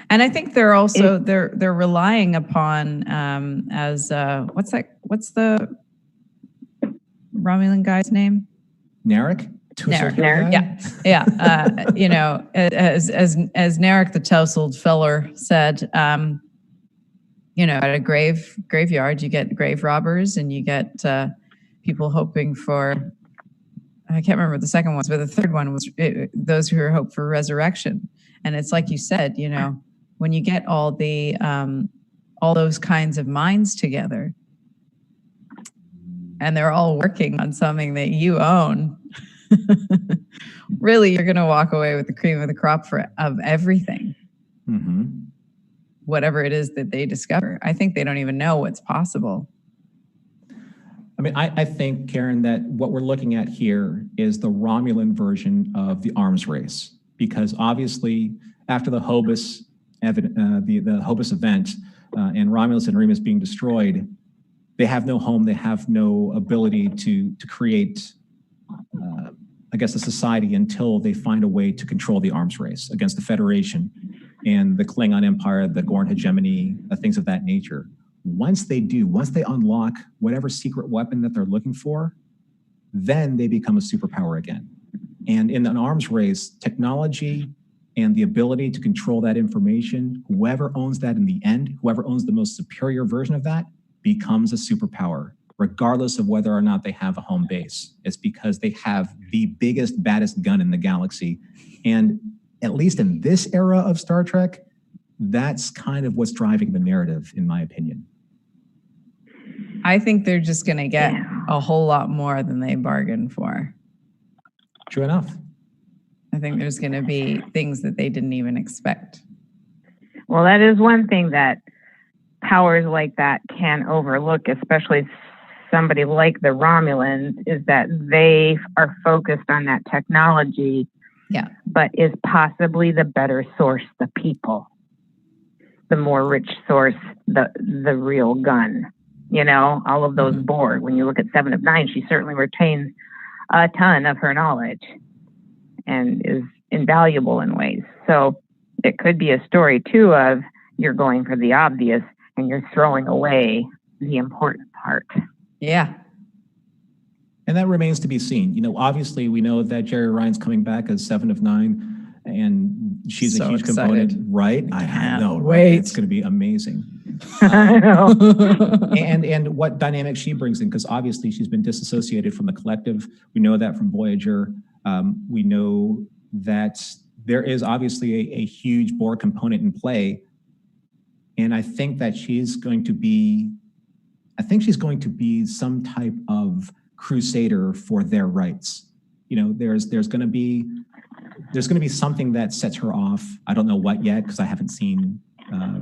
[SPEAKER 2] and I think they're also they're relying upon what's the Romulan guy's name?
[SPEAKER 1] Narek?
[SPEAKER 2] Narek. Yeah. As Narek the tousled feller said, at a graveyard, you get grave robbers and you get people hoping for, I can't remember what the second one was, but the third one was those who hope for resurrection. And it's like you said, when you get all those kinds of minds together and they're all working on something that you own, really, you're going to walk away with the cream of the crop of everything.
[SPEAKER 1] Mm-hmm.
[SPEAKER 2] Whatever it is that they discover. I think they don't even know what's possible.
[SPEAKER 1] I think, Karen, that what we're looking at here is the Romulan version of the arms race, because obviously after the Hobus the Hobus event and Romulus and Remus being destroyed, they have no home, they have no ability to create a society until they find a way to control the arms race against the Federation and the Klingon Empire, the Gorn hegemony, things of that nature. Once they unlock whatever secret weapon that they're looking for, then they become a superpower again. And in an arms race, technology and the ability to control that information, whoever owns that in the end, whoever owns the most superior version of that, becomes a superpower, regardless of whether or not they have a home base. It's because they have the biggest, baddest gun in the galaxy. And at least in this era of Star Trek, that's kind of what's driving the narrative, in my opinion.
[SPEAKER 2] I think they're just going to get a whole lot more than they bargained for.
[SPEAKER 1] True enough.
[SPEAKER 2] I think there's going to be things that they didn't even expect.
[SPEAKER 4] Well, that is one thing that powers like that can overlook, especially somebody like the Romulans, is that they are focused on that technology, but is possibly the better source, the people, the more rich source, the real gun. All of those Borg. When you look at 7 of 9, she certainly retains a ton of her knowledge and is invaluable in ways. So it could be a story too of you're going for the obvious and you're throwing away the important part.
[SPEAKER 2] Yeah.
[SPEAKER 1] And that remains to be seen. Obviously we know that Jerry Ryan's coming back as 7 of 9 and she's a huge component, right? I know, right? It's going to be amazing.
[SPEAKER 4] I know.
[SPEAKER 1] and what dynamic she brings in, because obviously she's been disassociated from the collective. We know that from Voyager. We know that there is obviously a huge Borg component in play. And I think that she's going to be I think she's going to be some type of crusader for their rights. You know, there's going to be something that sets her off. I don't know what yet because I haven't seen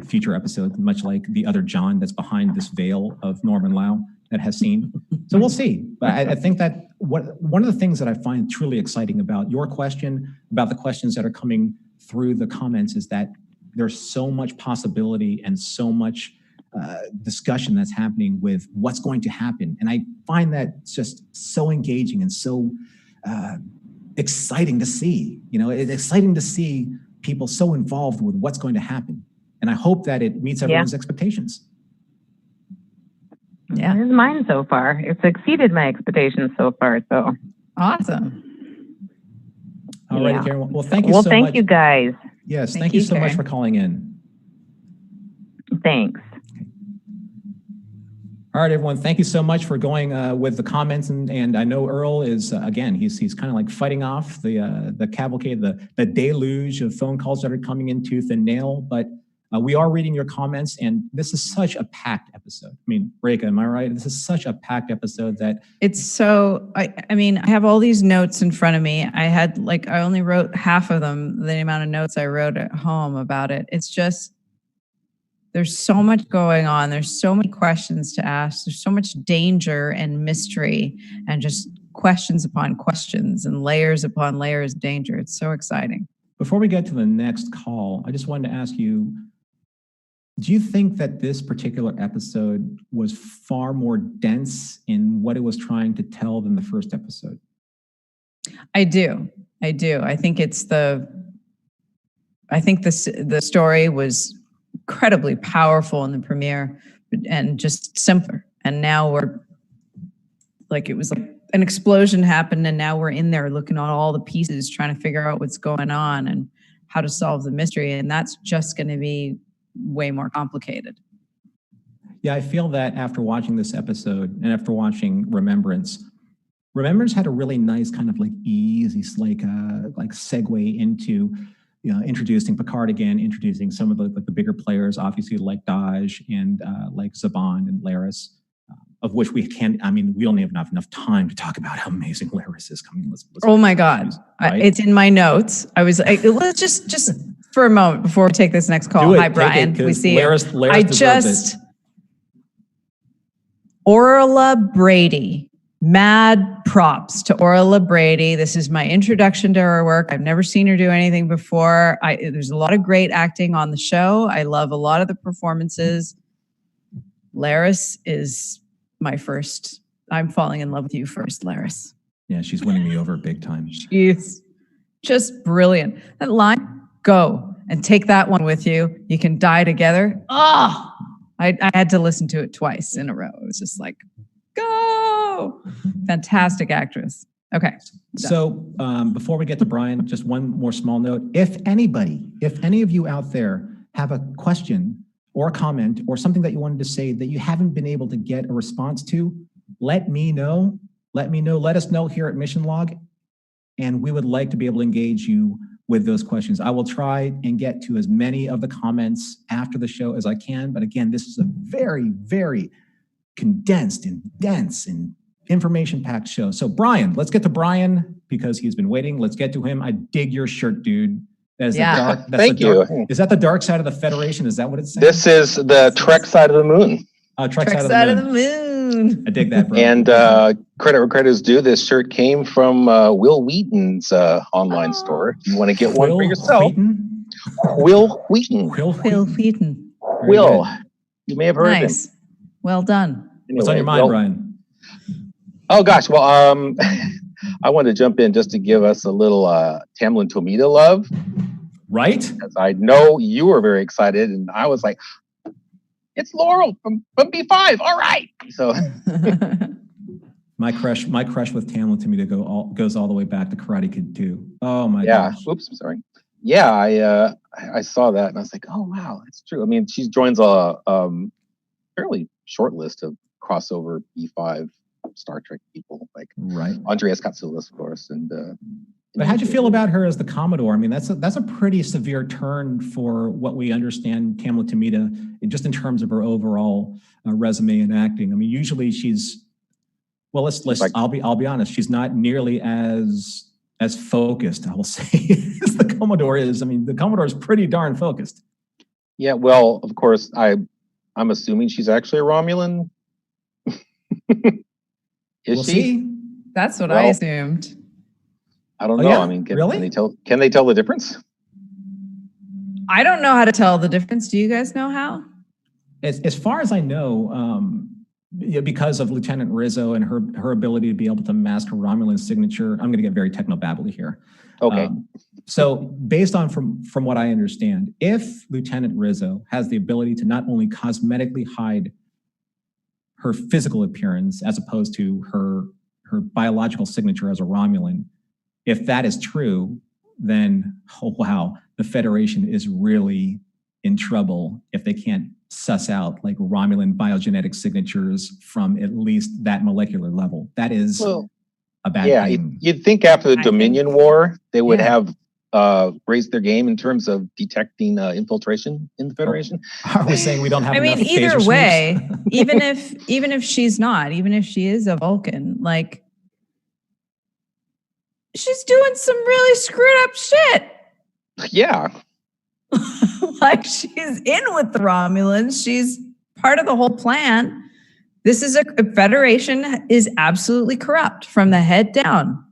[SPEAKER 1] future episodes, much like the other John that's behind this veil of Norman Lau that has seen. So we'll see. But I think that one of the things that I find truly exciting about your question, about the questions that are coming through the comments, is that there's so much possibility and so much discussion that's happening with what's going to happen. And I find that just so engaging and so exciting to see. You know, it's exciting to see people so involved with what's going to happen. And I hope that it meets everyone's expectations.
[SPEAKER 4] Yeah, it's mine so far. It's exceeded my expectations so far. So
[SPEAKER 2] awesome.
[SPEAKER 1] All right, Karen. Well, thank you so much.
[SPEAKER 4] Well, thank you guys.
[SPEAKER 1] Yes, thank you so much for calling in.
[SPEAKER 4] Thanks.
[SPEAKER 1] All right, everyone. Thank you so much for going with the comments, and I know Earl is again. He's kind of like fighting off the cavalcade, the deluge of phone calls that are coming in tooth and nail. But we are reading your comments, and this is such a packed episode. I mean, Reka, am I right? This is such a packed episode that
[SPEAKER 2] it's so. I mean, I have all these notes in front of me. I only wrote half of them. The amount of notes I wrote at home about it. It's just. There's so much going on. There's so many questions to ask. There's so much danger and mystery and just questions upon questions and layers upon layers of danger. It's so exciting.
[SPEAKER 1] Before we get to the next call, I just wanted to ask you, do you think that this particular episode was far more dense in what it was trying to tell than the first episode?
[SPEAKER 2] I do. I think the story was incredibly powerful in the premiere and just simpler. And now we're like, it was like an explosion happened and now we're in there looking at all the pieces, trying to figure out what's going on and how to solve the mystery. And that's just going to be way more complicated.
[SPEAKER 1] Yeah, I feel that after watching this episode and after watching Remembrance had a really nice kind of like easy, like segue into introducing Picard again, introducing some of the bigger players, obviously like Daj and like Zhaban and Laris, of which we don't even have enough time to talk about how amazing Laris is coming.
[SPEAKER 2] Oh my God. Right? It's in my notes. I was like, let's just for a moment before we take this next call. Hi, Brian. We see
[SPEAKER 1] Laris
[SPEAKER 2] Orla Brady. Mad props to Orla Brady. This is my introduction to her work. I've never seen her do anything before. There's a lot of great acting on the show. I love a lot of the performances. Laris is my first. I'm falling in love with you first, Laris.
[SPEAKER 1] Yeah, she's winning me over big time.
[SPEAKER 2] She's just brilliant. That line, go and take that one with you. You can die together. Oh, I had to listen to it twice in a row. It was just like, go. Fantastic actress. Okay.
[SPEAKER 1] So before we get to Brian, just one more small note. If any of you out there have a question or a comment or something that you wanted to say that you haven't been able to get a response to, let me know. Let us know here at Mission Log. And we would like to be able to engage you with those questions. I will try and get to as many of the comments after the show as I can. But again, this is a very, very condensed and dense and information-packed show. So Brian, let's get to Brian because he's been waiting. Let's get to him. I dig your shirt, dude. That is
[SPEAKER 5] Thank you.
[SPEAKER 1] Is that the dark side of the Federation? Is that what it's saying?
[SPEAKER 5] This is the Trek side of the moon.
[SPEAKER 1] Trek side of the moon. I dig that, bro.
[SPEAKER 5] And credit where credit is due. This shirt came from Will Wheaton's online store. If you want to get one for yourself. Will Wheaton.
[SPEAKER 2] Will Wheaton.
[SPEAKER 5] Will. You may have heard of him.
[SPEAKER 2] Well done.
[SPEAKER 1] Anyway, what's on your mind, Brian?
[SPEAKER 5] Oh gosh, well, I want to jump in just to give us a little Tamlin Tomita love.
[SPEAKER 1] Right?
[SPEAKER 5] Because I know you were very excited, and I was like, it's Laurel from B5. All right. So
[SPEAKER 1] my crush with Tamlin Tomita goes all the way back to Karate Kid 2. Oh my gosh.
[SPEAKER 5] Oops, I'm sorry. Yeah, I saw that and I was like, oh wow, it's true. I mean, she joins a fairly short list of crossover B5 Star Trek people, like Andreas Katsoulis, of course, and
[SPEAKER 1] But how'd you feel about her as the Commodore? I mean, that's a pretty severe turn for what we understand Tamla Tamita, just in terms of her overall resume and acting. I mean, usually she's, well, I'll be honest, she's not nearly as focused, I will say, as the Commodore is. I mean, the Commodore is pretty darn focused.
[SPEAKER 5] Yeah, well, of course, I'm assuming she's actually a Romulan.
[SPEAKER 1] We'll see.
[SPEAKER 2] That's what I assumed.
[SPEAKER 5] I don't know.
[SPEAKER 1] Yeah?
[SPEAKER 5] I mean,
[SPEAKER 1] Really?
[SPEAKER 5] Can they tell the difference?
[SPEAKER 2] I don't know how to tell the difference. Do you guys know how?
[SPEAKER 1] As far as I know, because of Lieutenant Rizzo and her ability to be able to mask her Romulan signature, I'm going to get very techno-babbly here.
[SPEAKER 5] Okay.
[SPEAKER 1] So based on from what I understand, if Lieutenant Rizzo has the ability to not only cosmetically hide her physical appearance as opposed to her biological signature as a Romulan, if that is true, then, oh wow, the Federation is really in trouble if they can't suss out like Romulan biogenetic signatures from at least that molecular level. That is a bad thing.
[SPEAKER 5] You'd think after the Dominion War, they would have raised their game in terms of detecting infiltration in the Federation.
[SPEAKER 1] Are we saying we don't have enough
[SPEAKER 2] either
[SPEAKER 1] phaser
[SPEAKER 2] way,
[SPEAKER 1] snipes?
[SPEAKER 2] even if she's not, even if she is a Vulcan, like she's doing some really screwed up shit.
[SPEAKER 5] Yeah.
[SPEAKER 2] Like she's in with the Romulans. She's part of the whole plan. This is a Federation is absolutely corrupt from the head down.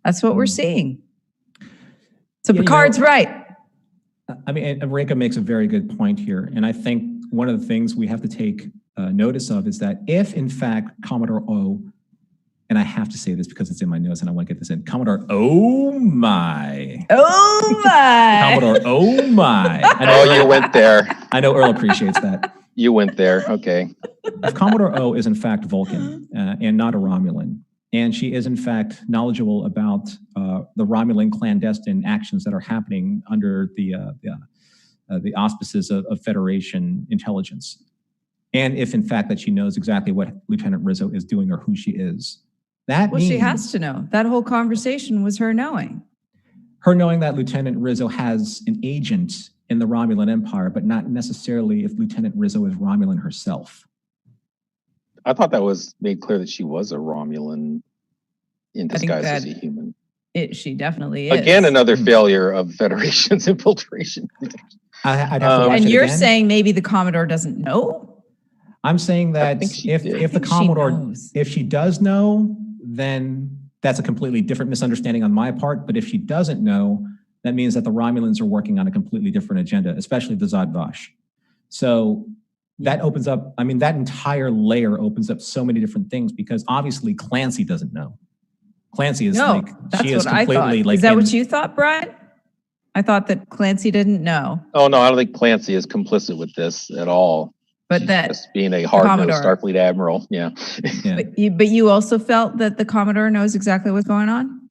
[SPEAKER 2] That's what we're seeing. So Picard's right.
[SPEAKER 1] I mean, Reka makes a very good point here. And I think one of the things we have to take notice of is that if, in fact, Commodore O, and I have to say this because it's in my notes and I want to get this in, Commodore Commodore
[SPEAKER 5] You went there.
[SPEAKER 1] I know Earl appreciates that.
[SPEAKER 5] You went there. Okay.
[SPEAKER 1] If Commodore O is, in fact, Vulcan and not a Romulan, and she is, in fact, knowledgeable about the Romulan clandestine actions that are happening under the auspices of Federation intelligence. And if, in fact, that she knows exactly what Lieutenant Rizzo is doing or who she is. That means
[SPEAKER 2] she has to know. That whole conversation was her knowing.
[SPEAKER 1] Her knowing that Lieutenant Rizzo has an agent in the Romulan Empire, but not necessarily if Lieutenant Rizzo is Romulan herself.
[SPEAKER 5] I thought that was made clear that she was a Romulan in disguise as a human.
[SPEAKER 2] She definitely is.
[SPEAKER 5] Again, another failure of Federation's infiltration.
[SPEAKER 1] I'd have to watch
[SPEAKER 2] and
[SPEAKER 1] it
[SPEAKER 2] you're
[SPEAKER 1] again.
[SPEAKER 2] saying maybe the Commodore doesn't know?
[SPEAKER 1] I'm saying that if the Commodore, if she does know, then that's a completely different misunderstanding on my part. But if she doesn't know, that means that the Romulans are working on a completely different agenda, especially the Zhat Vash. So that opens up, I mean, that entire layer opens up so many different things because obviously Clancy doesn't know. Clancy is she is completely like.
[SPEAKER 2] Is that what you thought, Brad? I thought that Clancy didn't know.
[SPEAKER 5] Oh, no, I don't think Clancy is complicit with this at all.
[SPEAKER 2] But that
[SPEAKER 5] just being a hard-nosed Starfleet admiral, yeah.
[SPEAKER 2] But you also felt that the Commodore knows exactly what's going on?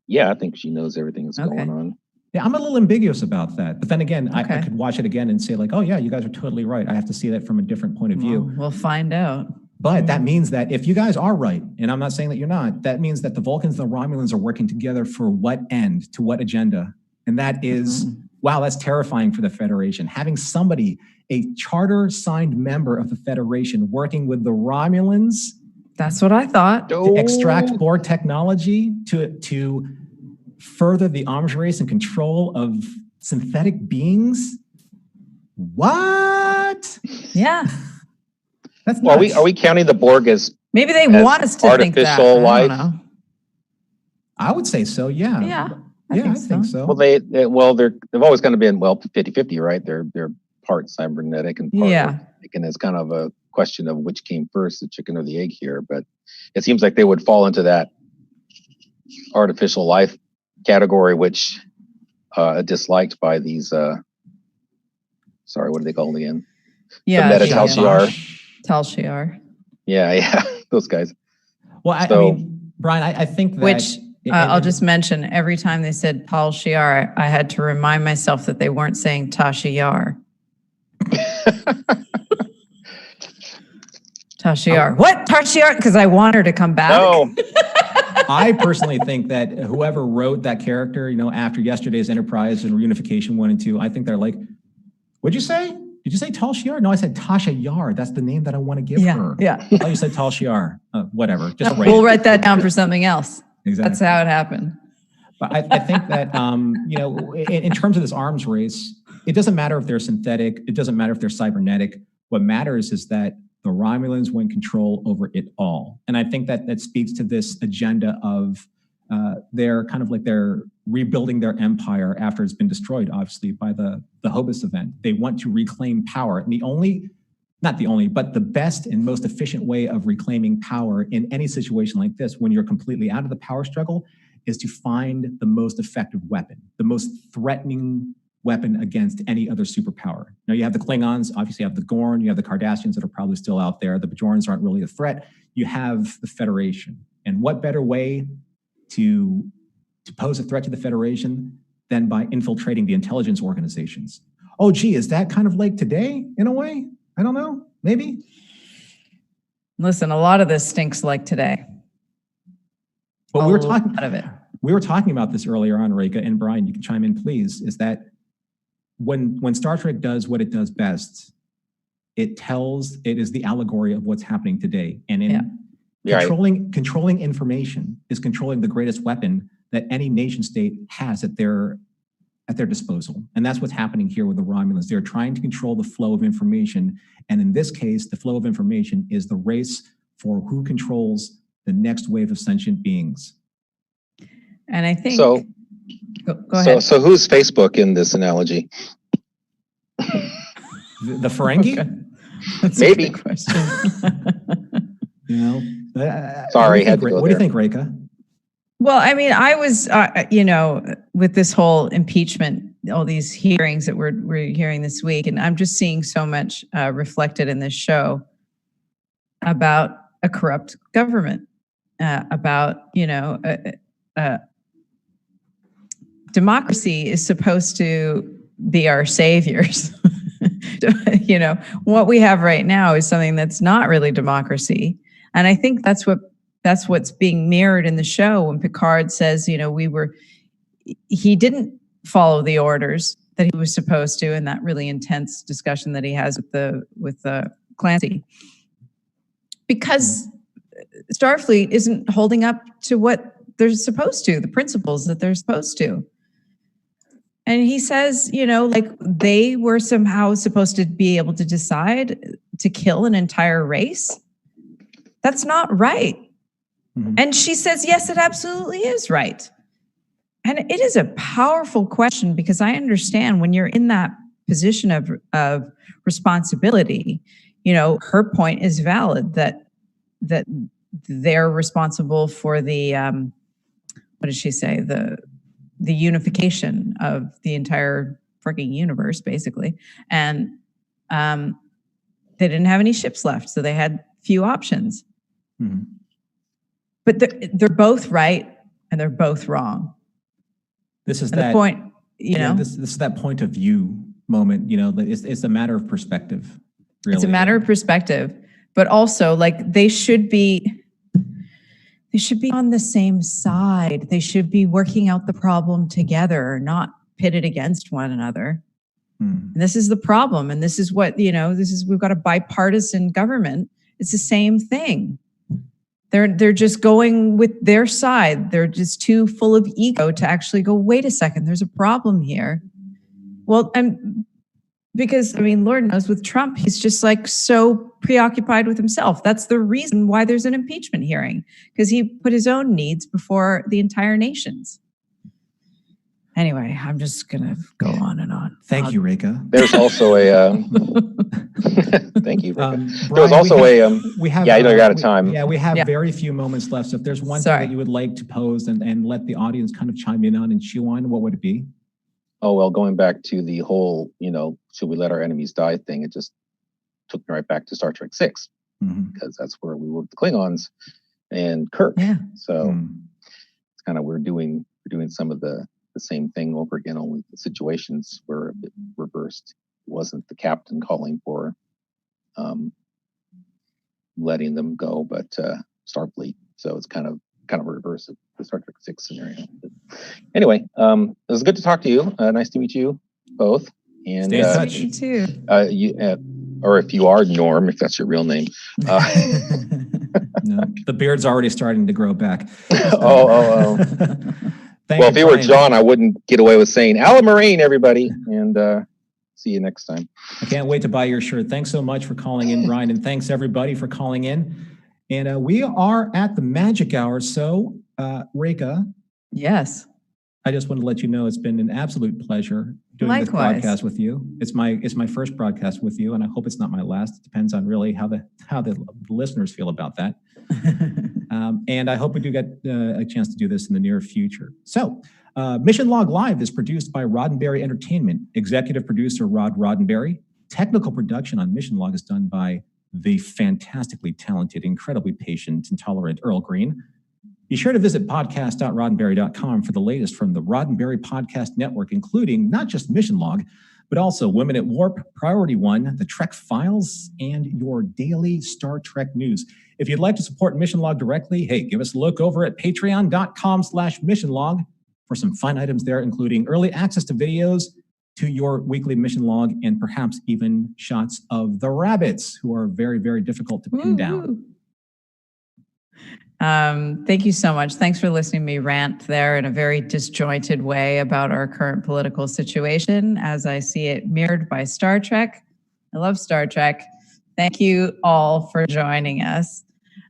[SPEAKER 5] Yeah, I think she knows everything that's going on.
[SPEAKER 1] Yeah, I'm a little ambiguous about that. But then again, I could watch it again and say like, oh yeah, you guys are totally right. I have to see that from a different point of view.
[SPEAKER 2] We'll find out.
[SPEAKER 1] But that means that if you guys are right, and I'm not saying that you're not, that means that the Vulcans and the Romulans are working together for what end, to what agenda? And that is, wow, that's terrifying for the Federation. Having somebody, a charter-signed member of the Federation working with the Romulans.
[SPEAKER 2] That's what I thought.
[SPEAKER 1] To extract Borg technology, to further the arms race and control of synthetic beings. What?
[SPEAKER 2] Yeah.
[SPEAKER 1] That's
[SPEAKER 5] well, are we counting the Borg as
[SPEAKER 2] maybe they want us to think that?
[SPEAKER 5] Artificial life?
[SPEAKER 2] I don't know.
[SPEAKER 1] I would say so, yeah.
[SPEAKER 2] Yeah.
[SPEAKER 1] I think so.
[SPEAKER 5] Well, they've always kind of been 50-50, right? They're part cybernetic and part organic, and it's kind of a question of which came first, the chicken or the egg here. But it seems like they would fall into that artificial life category, which disliked by these. Sorry, what do they call them again?
[SPEAKER 2] Yeah,
[SPEAKER 5] the Meta-Tal'Shiar.
[SPEAKER 2] Tal'Shiar.
[SPEAKER 5] Yeah, those guys.
[SPEAKER 1] Well, I mean, Brian, I think that.
[SPEAKER 2] Which I'll just mention, every time they said Tal'Shiar, I had to remind myself that they weren't saying Tasha Yar. Tasha Yar. What? Tasha Yar? Because I want her to come back.
[SPEAKER 5] No.
[SPEAKER 1] I personally think that whoever wrote that character, after yesterday's Enterprise and Reunification 1 and 2, I think they're like, what'd you say? Did you say Tasha Yar? No, I said Tasha Yar. That's the name that I want to give her.
[SPEAKER 2] Yeah.
[SPEAKER 1] Oh, you said Tasha Yar. Whatever. Just
[SPEAKER 2] We'll write that down for something else.
[SPEAKER 1] Exactly.
[SPEAKER 2] That's how it happened.
[SPEAKER 1] But I think that, in terms of this arms race, it doesn't matter if they're synthetic. It doesn't matter if they're cybernetic. What matters is that the Romulans want control over it all. And I think that speaks to this agenda of they're kind of like they're rebuilding their empire after it's been destroyed, obviously, by the Hobus event. They want to reclaim power. And but the best and most efficient way of reclaiming power in any situation like this, when you're completely out of the power struggle, is to find the most effective weapon, the most threatening weapon against any other superpower. Now you have the Klingons, obviously you have the Gorn, you have the Cardassians that are probably still out there. The Bajorans aren't really a threat. You have the Federation. And what better way to pose a threat to the Federation than by infiltrating the intelligence organizations? Oh, gee, is that kind of like today in a way? I don't know, maybe?
[SPEAKER 2] Listen, a lot of this stinks like today.
[SPEAKER 1] But we were talking
[SPEAKER 2] out of it.
[SPEAKER 1] We were talking about this earlier on, Reka, and Brian, you can chime in, please, is that when Star Trek does what it does best, it is the allegory of what's happening today. And in controlling information is controlling the greatest weapon that any nation state has at their disposal. And that's what's happening here with the Romulans. They're trying to control the flow of information. And in this case, the flow of information is the race for who controls the next wave of sentient beings.
[SPEAKER 2] And I think
[SPEAKER 5] so.
[SPEAKER 2] Go ahead.
[SPEAKER 5] So who's Facebook in this analogy?
[SPEAKER 1] The Ferengi?
[SPEAKER 2] Okay. That's
[SPEAKER 5] Maybe.
[SPEAKER 2] a good question.
[SPEAKER 5] Sorry,
[SPEAKER 1] what do you think, Reka?
[SPEAKER 2] Well, I mean, I was, with this whole impeachment, all these hearings that we're hearing this week, and I'm just seeing so much reflected in this show about a corrupt government, about, democracy is supposed to be our saviors. What we have right now is something that's not really democracy. And I think that's what's being mirrored in the show when Picard says, he didn't follow the orders that he was supposed to in that really intense discussion that he has with Clancy. Because Starfleet isn't holding up to what they're supposed to, the principles that they're supposed to. And he says, they were somehow supposed to be able to decide to kill an entire race. That's not right. Mm-hmm. And she says, yes, it absolutely is right. And it is a powerful question because I understand when you're in that position of responsibility, her point is valid that they're responsible for the, what did she say? The unification of the entire freaking universe, basically. And they didn't have any ships left, so they had few options. Mm-hmm. But they're both right and they're both wrong.
[SPEAKER 1] This is
[SPEAKER 2] the point,
[SPEAKER 1] This is that point of view moment. It's a matter of perspective. Really.
[SPEAKER 2] It's a matter of perspective, but also they should be on the same side. They should be working out the problem together, not pitted against one another. And this is the problem. And this is what, we've got a bipartisan government. It's the same thing. They're just going with their side. They're just too full of ego to actually go, wait a second, there's a problem here. Well, and because, Lord knows with Trump, he's just so preoccupied with himself. That's the reason why there's an impeachment hearing, because he put his own needs before the entire nation's. Anyway, I'm just going to go on and on.
[SPEAKER 1] Thank you, Reka.
[SPEAKER 5] There's also a... thank you, Reka.
[SPEAKER 1] Brian,
[SPEAKER 5] there was also
[SPEAKER 1] we have,
[SPEAKER 5] you're out of time.
[SPEAKER 1] We have very few moments left. So if there's one thing that you would like to pose and let the audience kind of chime in on and chew on, what would it be?
[SPEAKER 5] Oh, well, going back to the whole, should we let our enemies die thing, it just took me right back to Star Trek 6, because that's where we were with the Klingons and Kirk.
[SPEAKER 2] Yeah.
[SPEAKER 5] So it's kind of, we're doing some of the same thing over again, only the situations were a bit reversed. It wasn't the captain calling for, letting them go, but Starfleet. So it's kind of a reverse of the Star Trek 6 scenario. But anyway, it was good to talk to you. Nice to meet you both. And
[SPEAKER 1] Stay in touch.
[SPEAKER 2] You too.
[SPEAKER 5] Or if you are Norm, if that's your real name.
[SPEAKER 1] No, the beard's already starting to grow back.
[SPEAKER 5] Oh. Well, if you were John, I wouldn't get away with saying Alan Marine, everybody. And see you next time.
[SPEAKER 1] I can't wait to buy your shirt. Thanks so much for calling in, Brian, and thanks everybody for calling in. And we are at the magic hour. So, Reka.
[SPEAKER 2] Yes.
[SPEAKER 1] I just want to let you know it's been an absolute pleasure doing this broadcast with you. It's my first broadcast with you, and I hope it's not my last. It depends on really how the listeners feel about that. And I hope we do get a chance to do this in the near future. So, Mission Log Live is produced by Roddenberry Entertainment. Executive producer Rod Roddenberry. Technical production on Mission Log is done by the fantastically talented, incredibly patient, and tolerant Earl Green. Be sure to visit podcast.roddenberry.com for the latest from the Roddenberry Podcast Network, including not just Mission Log, but also Women at Warp, Priority One, the Trek Files, and your daily Star Trek news. If you'd like to support Mission Log directly, hey, give us a look over at patreon.com/missionlog for some fun items there, including early access to videos, to your weekly mission log, and perhaps even shots of the rabbits, who are very, very difficult to pin down.
[SPEAKER 2] Thank you so much. Thanks for listening to me rant there in a very disjointed way about our current political situation as I see it mirrored by Star Trek. I love Star Trek. Thank you all for joining us.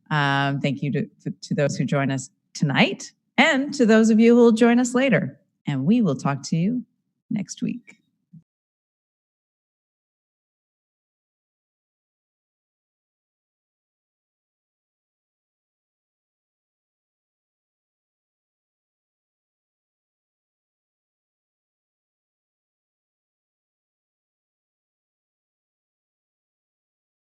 [SPEAKER 2] Thank you to those who join us tonight and to those of you who will join us later. And we will talk to you next week.